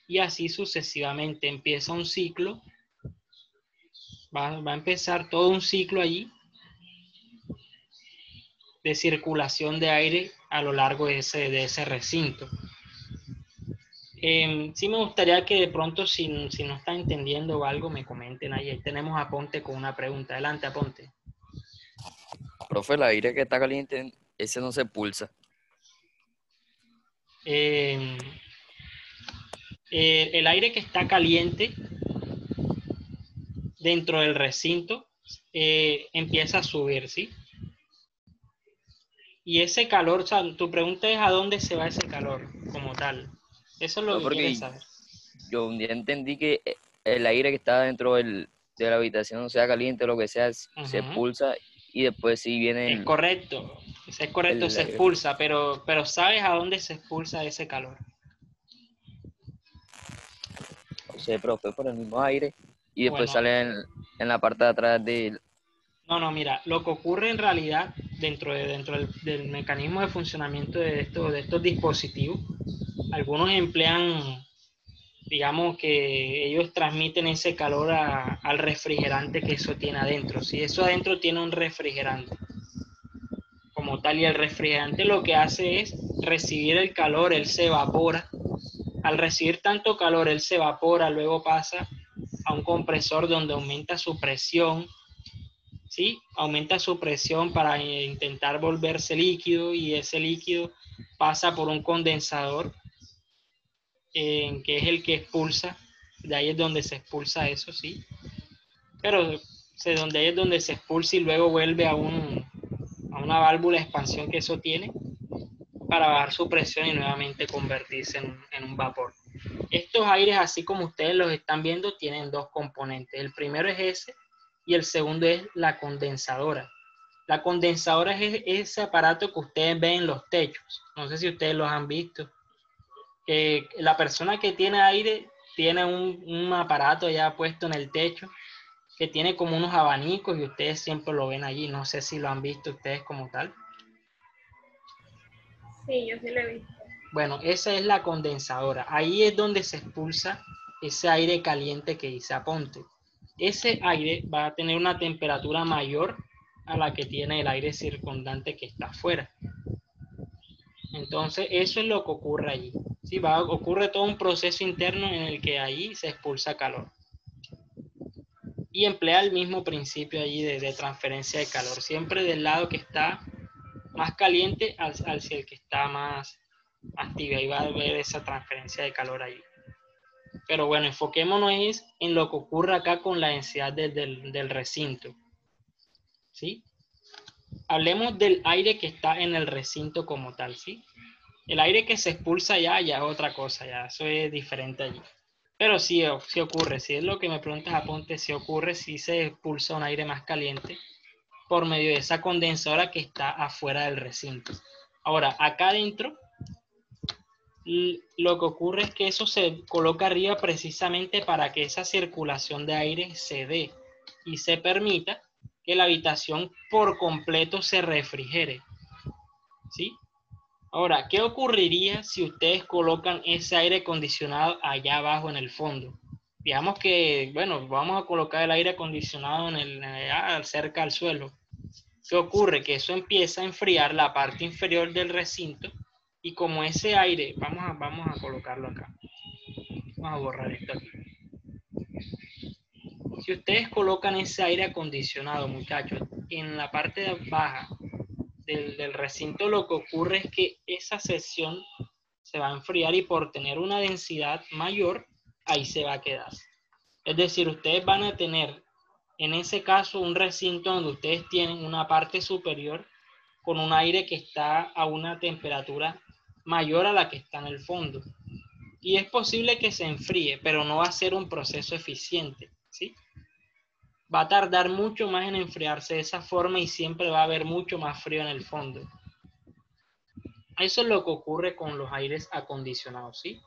Y así sucesivamente empieza un ciclo. Va a empezar todo un ciclo allí de circulación de aire a lo largo de ese recinto. Sí me gustaría que de pronto, si no está entendiendo o algo, me comenten ahí. Ahí tenemos a Ponte con una pregunta. Adelante, Ponte. Profe, el aire que está caliente, ese no se pulsa. El aire que está caliente dentro del recinto empieza a subir, ¿sí? Y ese calor, o sea, tu pregunta es a dónde se va ese calor como tal. Eso es lo que quieres saber. Yo un día entendí que el aire que está dentro de la habitación, sea caliente o lo que sea, se expulsa y después sí viene Es correcto, se expulsa, pero ¿sabes a dónde se expulsa ese calor? No sé, profe, por el mismo aire y después sale en la parte de atrás de... No, mira, lo que ocurre en realidad dentro del mecanismo de funcionamiento de estos dispositivos, algunos emplean, digamos que ellos transmiten ese calor al refrigerante que eso tiene adentro. Si eso adentro tiene un refrigerante como tal, y el refrigerante lo que hace es recibir el calor, él se evapora. Al recibir tanto calor, él se evapora, luego pasa a un compresor donde aumenta su presión. ¿Sí? Aumenta su presión para intentar volverse líquido, y ese líquido pasa por un condensador que es el que expulsa. De ahí es donde se expulsa eso, sí. Pero donde ahí es donde se expulsa y luego vuelve a una válvula de expansión que eso tiene para bajar su presión y nuevamente convertirse en un vapor. Estos aires, así como ustedes los están viendo, tienen dos componentes. El primero es ese, y el segundo es la condensadora. La condensadora es ese aparato que ustedes ven en los techos. No sé si ustedes los han visto. Que la persona que tiene aire tiene un aparato ya puesto en el techo que tiene como unos abanicos y ustedes siempre lo ven allí. No sé si lo han visto ustedes como tal. Sí, yo sí lo he visto. Bueno, esa es la condensadora. Ahí es donde se expulsa ese aire caliente que dice Aponte. Ese aire va a tener una temperatura mayor a la que tiene el aire circundante que está afuera. Entonces, eso es lo que ocurre allí. ¿Sí? Ocurre todo un proceso interno en el que allí se expulsa calor. Y emplea el mismo principio allí de transferencia de calor. Siempre del lado que está más caliente hacia el que está más tibio. Ahí va a haber esa transferencia de calor allí. Pero bueno, enfoquémonos en lo que ocurre acá con la densidad del recinto. ¿Sí? Hablemos del aire que está en el recinto como tal, ¿sí? El aire que se expulsa ya es otra cosa, ya eso es diferente allí. Pero sí ocurre, si es lo que me preguntas, Aponte, si ocurre, si se expulsa un aire más caliente por medio de esa condensadora que está afuera del recinto. Ahora, acá adentro, lo que ocurre es que eso se coloca arriba precisamente para que esa circulación de aire se dé y se permita que la habitación por completo se refrigere. ¿Sí? Ahora, ¿qué ocurriría si ustedes colocan ese aire acondicionado allá abajo en el fondo? Digamos que, bueno, vamos a colocar el aire acondicionado cerca al suelo. ¿Qué ocurre? Que eso empieza a enfriar la parte inferior del recinto, y como ese aire, vamos a colocarlo acá. Vamos a borrar esto aquí. Si ustedes colocan ese aire acondicionado, muchachos, en la parte baja del recinto, lo que ocurre es que esa sección se va a enfriar y por tener una densidad mayor, ahí se va a quedar. Es decir, ustedes van a tener, en ese caso, un recinto donde ustedes tienen una parte superior con un aire que está a una temperatura mayor a la que está en el fondo. Y es posible que se enfríe, pero no va a ser un proceso eficiente, ¿sí? Va a tardar mucho más en enfriarse de esa forma y siempre va a haber mucho más frío en el fondo. Eso es lo que ocurre con los aires acondicionados, ¿sí?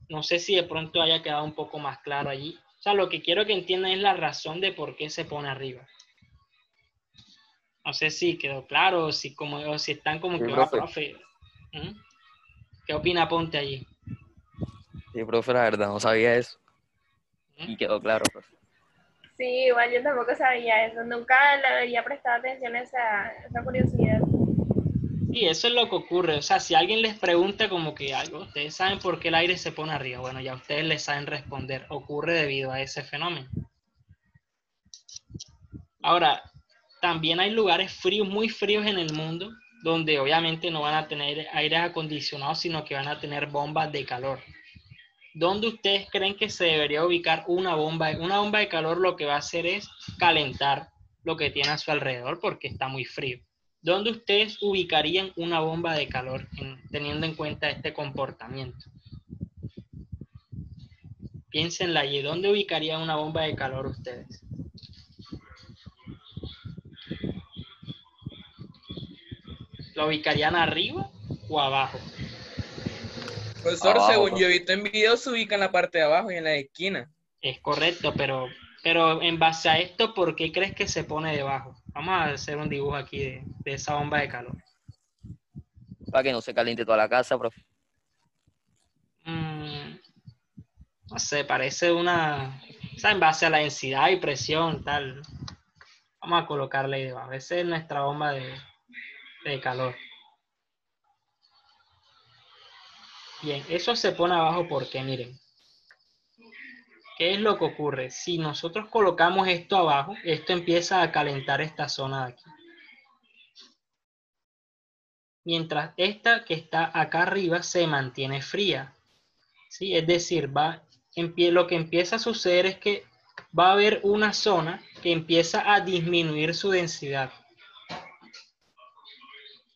No sé si de pronto haya quedado un poco más claro allí. O sea, lo que quiero que entiendan es la razón de por qué se pone arriba. No sé si quedó claro o si están como Sí, que va, profe. profe. ¿Qué opina Ponte allí? Sí, profe, la verdad no sabía eso. Y quedó claro, profe. Sí, igual yo tampoco sabía eso. Nunca le había prestado atención a esa curiosidad. Sí, eso es lo que ocurre. O sea, si alguien les pregunta como que algo, ustedes saben por qué el aire se pone arriba. Bueno, ya ustedes les saben responder. Ocurre debido a ese fenómeno. Ahora, también hay lugares fríos, muy fríos en el mundo, donde obviamente no van a tener aires acondicionados, sino que van a tener bombas de calor. ¿Dónde ustedes creen que se debería ubicar una bomba? Una bomba de calor lo que va a hacer es calentar lo que tiene a su alrededor porque está muy frío. ¿Dónde ustedes ubicarían una bomba de calor teniendo en cuenta este comportamiento? Piénsenla allí. ¿Dónde ubicarían una bomba de calor ustedes? ¿La ubicarían arriba o abajo? Profesor, Abajo, según profe. yo he visto en videos, se ubica en la parte de abajo y en la esquina. Es correcto, pero en base a esto, ¿por qué crees que se pone debajo? Vamos a hacer un dibujo aquí de esa bomba de calor. Para que no se caliente toda la casa, profe. No sé, parece una... O sea, en base a la densidad y presión, tal. Vamos a colocarle ahí debajo. Esa es nuestra bomba de calor. Bien, eso se pone abajo porque, miren, ¿qué es lo que ocurre? Si nosotros colocamos esto abajo, esto empieza a calentar esta zona de aquí. Mientras esta que está acá arriba se mantiene fría. ¿Sí? Es decir, lo que empieza a suceder es que va a haber una zona que empieza a disminuir su densidad.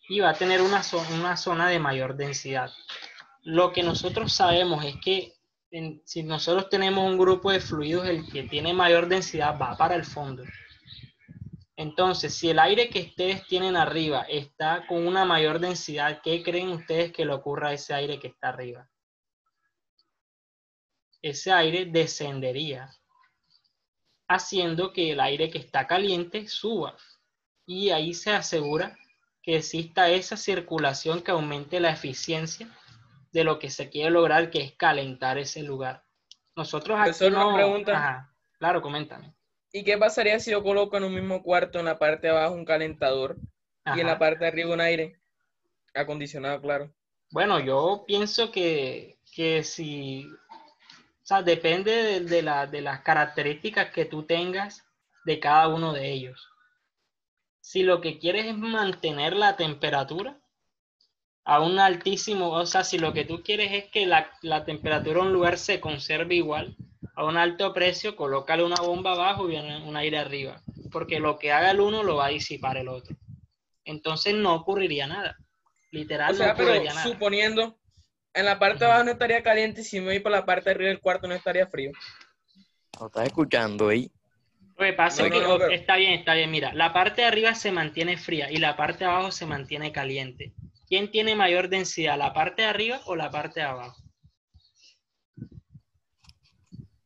Y va a tener una zona de mayor densidad. Lo que nosotros sabemos es que si nosotros tenemos un grupo de fluidos, el que tiene mayor densidad va para el fondo. Entonces, si el aire que ustedes tienen arriba está con una mayor densidad, ¿qué creen ustedes que le ocurra a ese aire que está arriba? Ese aire descendería, haciendo que el aire que está caliente suba. Y ahí se asegura que exista esa circulación que aumente la eficiencia de lo que se quiere lograr, que es calentar ese lugar. Nosotros aquí Profesor, una no... pregunta. Ajá, claro, coméntame. ¿Y qué pasaría si yo coloco en un mismo cuarto, en la parte de abajo, un calentador y en la Ajá. parte de arriba un aire acondicionado, claro? Bueno, yo pienso que si... O sea, depende de las características que tú tengas de cada uno de ellos. Si lo que quieres es mantener la temperatura a un altísimo, o sea, si lo que tú quieres es que la temperatura de un lugar se conserve igual, a un alto precio, colócale una bomba abajo y un aire arriba, porque lo que haga el uno lo va a disipar el otro. Entonces no ocurriría nada. Literal, O sea, no pero ocurriría nada. suponiendo, en la parte de abajo no estaría caliente y si me voy por la parte de arriba del cuarto no estaría frío. ¿No estás escuchando ahí? Lo que pasa es que No, pero... está bien, mira, la parte de arriba se mantiene fría y la parte de abajo se mantiene caliente. ¿Quién tiene mayor densidad, la parte de arriba o la parte de abajo?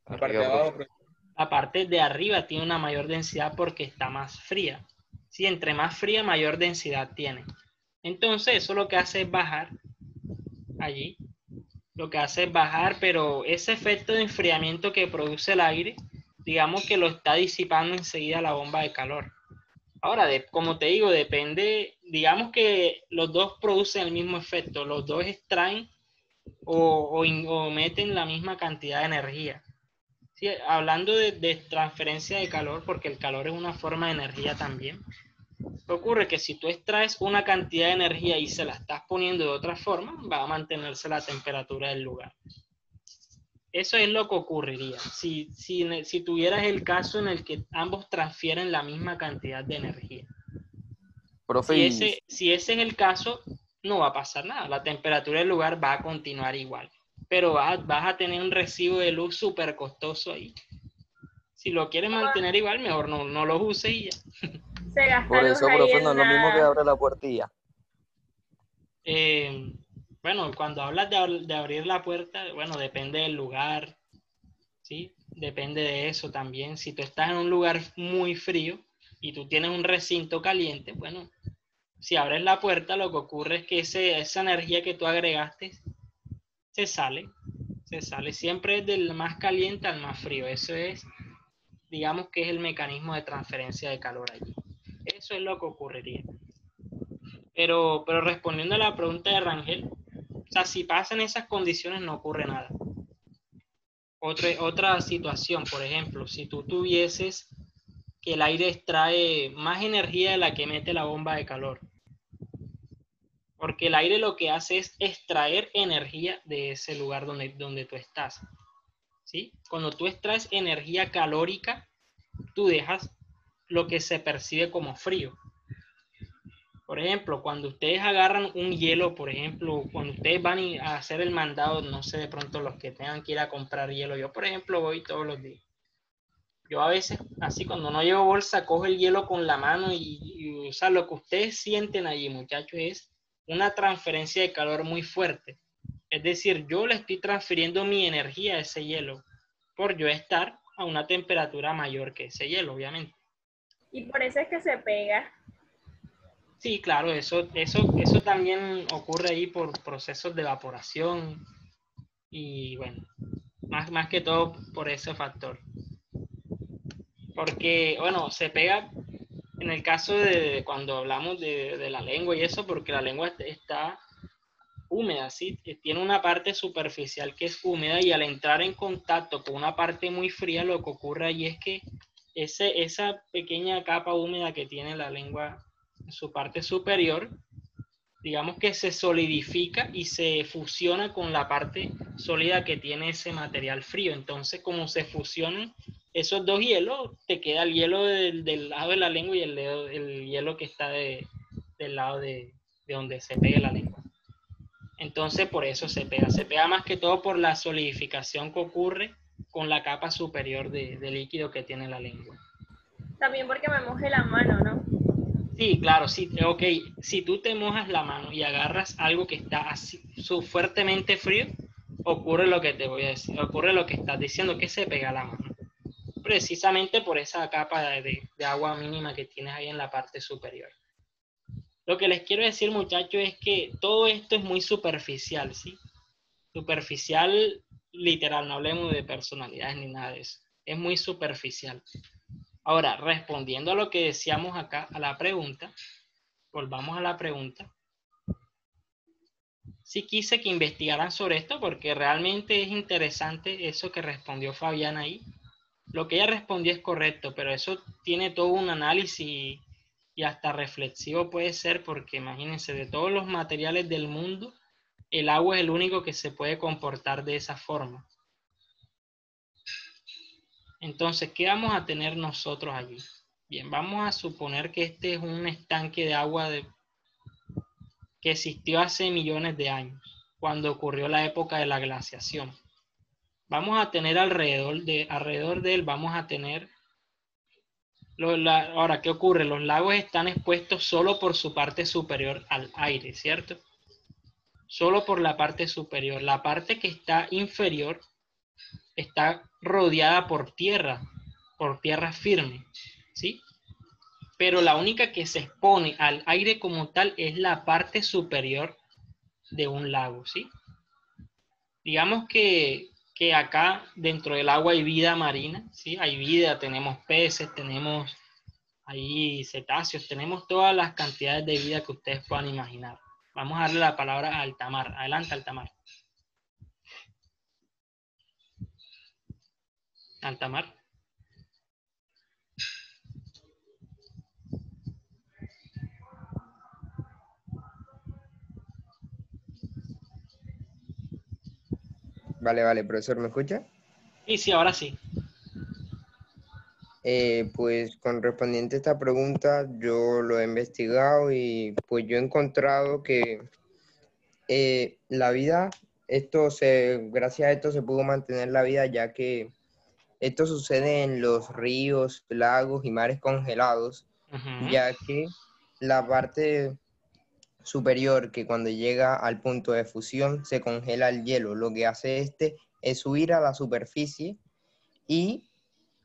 La parte de abajo, pero... La parte de arriba tiene una mayor densidad porque está más fría. Si entre más fría, mayor densidad tiene. Entonces, eso lo que hace es bajar allí. Lo que hace es bajar, pero ese efecto de enfriamiento que produce el aire, digamos que lo está disipando enseguida la bomba de calor. Ahora, como te digo, depende, digamos que los dos producen el mismo efecto, los dos extraen o meten la misma cantidad de energía. Sí, hablando de transferencia de calor, porque el calor es una forma de energía también. Ocurre que si tú extraes una cantidad de energía y se la estás poniendo de otra forma, va a mantenerse la temperatura del lugar. Eso es lo que ocurriría. Si tuvieras el caso en el que ambos transfieren la misma cantidad de energía. Profe, Si ese es el caso, no va a pasar nada. La temperatura del lugar va a continuar igual. Pero vas a tener un recibo de luz súper costoso ahí. Si lo quieres mantener igual, mejor no lo uses y ya. Se gasta por luz eso, ahí profe, en no es lo mismo que una... abre la puertilla. Bueno, cuando hablas de abrir la puerta, bueno, depende del lugar, ¿sí? Depende de eso también. Si tú estás en un lugar muy frío y tú tienes un recinto caliente, bueno, si abres la puerta, lo que ocurre es que esa energía que tú agregaste se sale siempre del más caliente al más frío. Eso es, digamos que es el mecanismo de transferencia de calor allí. Eso es lo que ocurriría. Pero respondiendo a la pregunta de Rangel, o sea, si pasan esas condiciones no ocurre nada. Otra situación, por ejemplo, si tú tuvieses que el aire extrae más energía de la que mete la bomba de calor, porque el aire lo que hace es extraer energía de ese lugar donde tú estás, ¿sí? Cuando tú extraes energía calórica, tú dejas lo que se percibe como frío. Por ejemplo, cuando ustedes agarran un hielo, por ejemplo, cuando ustedes van a hacer el mandado, no sé, de pronto los que tengan que ir a comprar hielo, yo por ejemplo voy todos los días. Yo a veces, así cuando no llevo bolsa, cojo el hielo con la mano y o sea, lo que ustedes sienten allí, muchachos, es una transferencia de calor muy fuerte. Es decir, yo le estoy transfiriendo mi energía a ese hielo por yo estar a una temperatura mayor que ese hielo, obviamente. Y por eso es que se pega. Sí, claro, eso también ocurre ahí por procesos de evaporación y bueno, más que todo por ese factor. Porque, bueno, se pega en el caso de cuando hablamos de la lengua y eso, porque la lengua está húmeda, ¿sí? Tiene una parte superficial que es húmeda y al entrar en contacto con una parte muy fría, lo que ocurre ahí es que esa pequeña capa húmeda que tiene la lengua en su parte superior, digamos que se solidifica y se fusiona con la parte sólida que tiene ese material frío. Entonces, como se fusionan esos dos hielos, te queda el hielo del lado de la lengua y el hielo que está del lado de donde se pegue la lengua. Entonces, por eso se pega más que todo por la solidificación que ocurre con la capa superior de líquido que tiene la lengua. También porque me moje la mano, ¿no? Sí, claro, sí, ok. Si tú te mojas la mano y agarras algo que está así fuertemente frío, ocurre lo que te voy a decir, ocurre lo que estás diciendo, que se pega la mano. Precisamente por esa capa de agua mínima que tienes ahí en la parte superior. Lo que les quiero decir, muchachos, es que todo esto es muy superficial, ¿sí? Superficial, literal, no hablemos de personalidades ni nada de eso. Es muy superficial. Ahora, respondiendo a lo que decíamos acá, a la pregunta, volvamos a la pregunta. Sí quise que investigaran sobre esto porque realmente es interesante eso que respondió Fabián ahí. Lo que ella respondió es correcto, pero eso tiene todo un análisis y hasta reflexivo puede ser porque imagínense, de todos los materiales del mundo, el agua es el único que se puede comportar de esa forma. Entonces, ¿qué vamos a tener nosotros allí? Bien, vamos a suponer que este es un estanque de agua que existió hace millones de años, cuando ocurrió la época de la glaciación. Vamos a tener alrededor de él, vamos a tener... Ahora, ¿qué ocurre? Los lagos están expuestos solo por su parte superior al aire, ¿cierto? Solo por la parte superior. La parte que está inferior está rodeada por tierra firme, ¿sí? Pero la única que se expone al aire como tal es la parte superior de un lago, ¿sí? Digamos que acá dentro del agua hay vida marina, ¿sí? Hay vida, tenemos peces, tenemos ahí cetáceos, tenemos todas las cantidades de vida que ustedes puedan imaginar. Vamos a darle la palabra a Altamar. Adelante, Altamar. Altamar. Vale, profesor, ¿me escucha? Sí, ahora sí. Pues con respondiente a esta pregunta, yo lo he investigado y pues yo he encontrado que la vida, gracias a esto se pudo mantener la vida, ya que esto sucede en los ríos, lagos y mares congelados, Ujú. ya que la parte superior, que cuando llega al punto de fusión se congela el hielo, lo que hace es subir a la superficie y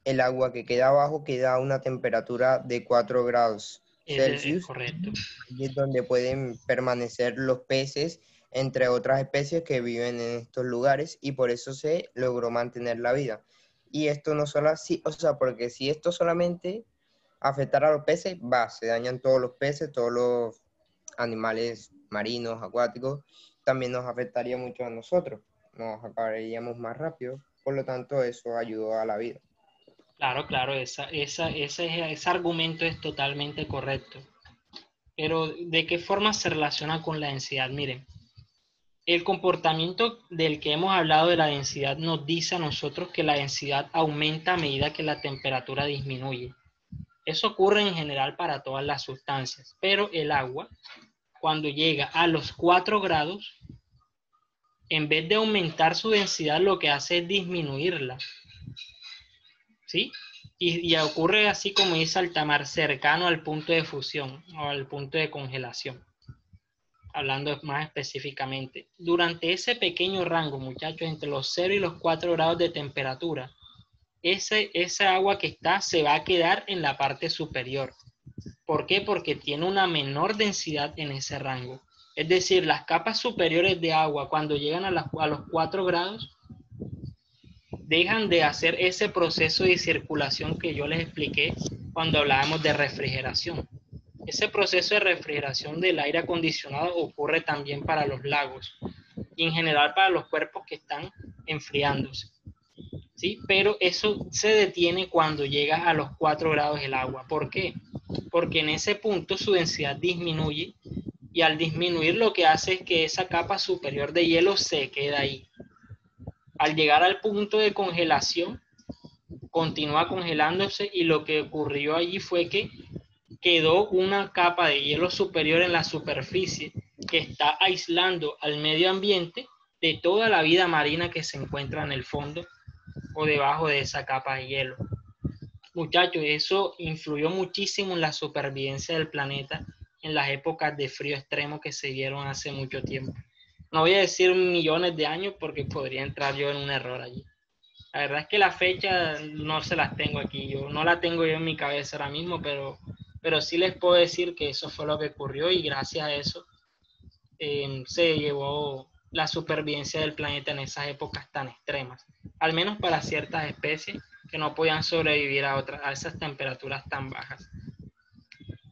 el agua que queda abajo queda a una temperatura de 4 grados Es Celsius. correcto. Y es donde pueden permanecer los peces, entre otras especies que viven en estos lugares, y por eso se logró mantener la vida. Y esto no solo así, o sea, porque si esto solamente afectara a los peces, se dañan todos los peces, todos los animales marinos, acuáticos, también nos afectaría mucho a nosotros, nos acabaríamos más rápido, por lo tanto eso ayudó a la vida. Claro, ese argumento es totalmente correcto. Pero, ¿de qué forma se relaciona con la densidad? Miren, el comportamiento del que hemos hablado de la densidad nos dice a nosotros que la densidad aumenta a medida que la temperatura disminuye. Eso ocurre en general para todas las sustancias, pero el agua, cuando llega a los 4 grados, en vez de aumentar su densidad, lo que hace es disminuirla. ¿Sí? Y ocurre así como dice Altamar, cercano al punto de fusión o al punto de congelación. Hablando más específicamente. Durante ese pequeño rango, muchachos, entre los 0 y los 4 grados de temperatura, esa agua que se va a quedar en la parte superior. ¿Por qué? Porque tiene una menor densidad en ese rango. Es decir, las capas superiores de agua, cuando llegan a los 4 grados, dejan de hacer ese proceso de circulación que yo les expliqué cuando hablábamos de refrigeración. Ese proceso de refrigeración del aire acondicionado ocurre también para los lagos y en general para los cuerpos que están enfriándose. ¿Sí? Pero eso se detiene cuando llega a los 4 grados el agua. ¿Por qué? Porque en ese punto su densidad disminuye y al disminuir lo que hace es que esa capa superior de hielo se queda ahí. Al llegar al punto de congelación, continúa congelándose y lo que ocurrió allí fue que quedó una capa de hielo superior en la superficie que está aislando al medio ambiente de toda la vida marina que se encuentra en el fondo o debajo de esa capa de hielo. Muchachos, eso influyó muchísimo en la supervivencia del planeta en las épocas de frío extremo que se dieron hace mucho tiempo. No voy a decir millones de años porque podría entrar yo en un error allí. La verdad es que la fecha no se las tengo aquí, no la tengo yo en mi cabeza ahora mismo, pero sí les puedo decir que eso fue lo que ocurrió y gracias a eso se llevó la supervivencia del planeta en esas épocas tan extremas, al menos para ciertas especies que no podían sobrevivir a esas temperaturas tan bajas.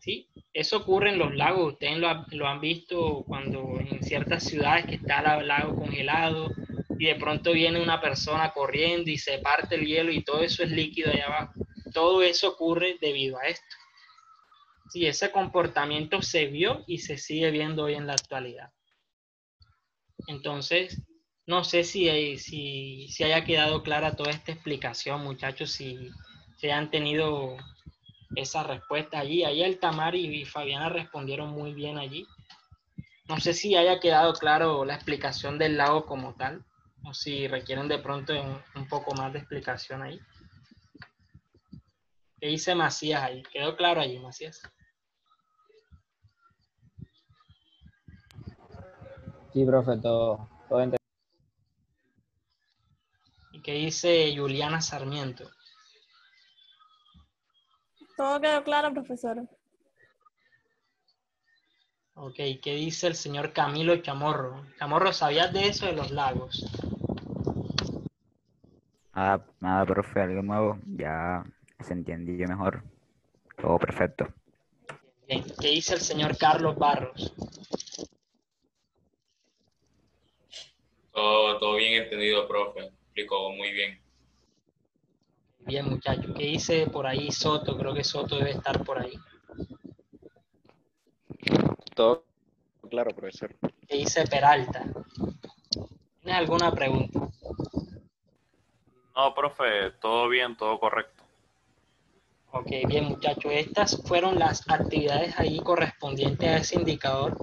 ¿Sí? Eso ocurre en los lagos, ustedes lo han visto cuando en ciertas ciudades que está el lago congelado y de pronto viene una persona corriendo y se parte el hielo y todo eso es líquido allá abajo. Todo eso ocurre debido a esto. Sí, ese comportamiento se vio y se sigue viendo hoy en la actualidad. Entonces, no sé si haya quedado clara toda esta explicación, muchachos, si han tenido esa respuesta allí. Ahí Altamar y Fabiana respondieron muy bien allí. No sé si haya quedado claro la explicación del lago como tal, o si requieren de pronto un poco más de explicación ahí. ¿Qué dice Macías ahí? ¿Quedó claro allí, Macías? Sí, profe, todo entendido. ¿Y qué dice Juliana Sarmiento? Todo quedó claro, profesor. Ok, ¿qué dice el señor Camilo Chamorro? Chamorro, ¿sabías de eso de los lagos? Nada, profe, algo nuevo. Ya se entendió mejor. Todo perfecto. Bien, ¿qué dice el señor Carlos Barros? Todo bien entendido, profe. Explicó muy bien. Bien, muchachos. ¿Qué dice por ahí Soto? Creo que Soto debe estar por ahí. Todo claro, profesor. ¿Qué dice Peralta? ¿Tienes alguna pregunta? No, profe, todo bien, todo correcto. Ok, bien muchachos, estas fueron las actividades ahí correspondientes a ese indicador.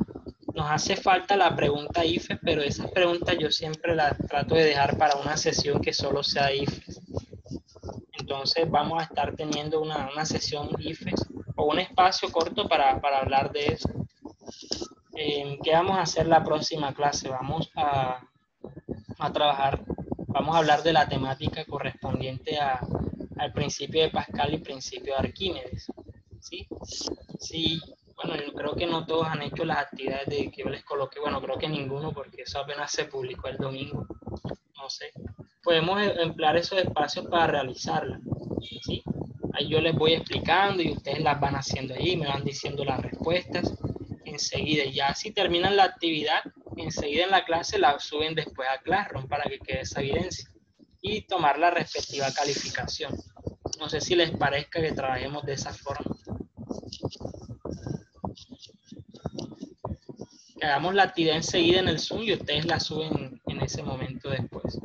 Nos hace falta la pregunta IFE, pero esas preguntas yo siempre las trato de dejar para una sesión que solo sea IFE. Entonces vamos a estar teniendo una sesión IFE o un espacio corto para hablar de eso. ¿Qué vamos a hacer la próxima clase? Vamos a trabajar, vamos a hablar de la temática correspondiente al principio de Pascal y principio de Arquímedes. ¿Sí? Sí, bueno, yo creo que no todos han hecho las actividades de que yo les coloqué. Bueno, creo que ninguno, porque eso apenas se publicó el domingo. No sé. Podemos emplear esos espacios para realizarlas. ¿Sí? Ahí yo les voy explicando y ustedes las van haciendo ahí, me van diciendo las respuestas. Enseguida, ya si terminan la actividad, enseguida en la clase la suben después a Classroom para que quede esa evidencia y tomar la respectiva calificación. No sé si les parezca que trabajemos de esa forma. Que hagamos la actividad enseguida en el Zoom y ustedes la suben en ese momento después.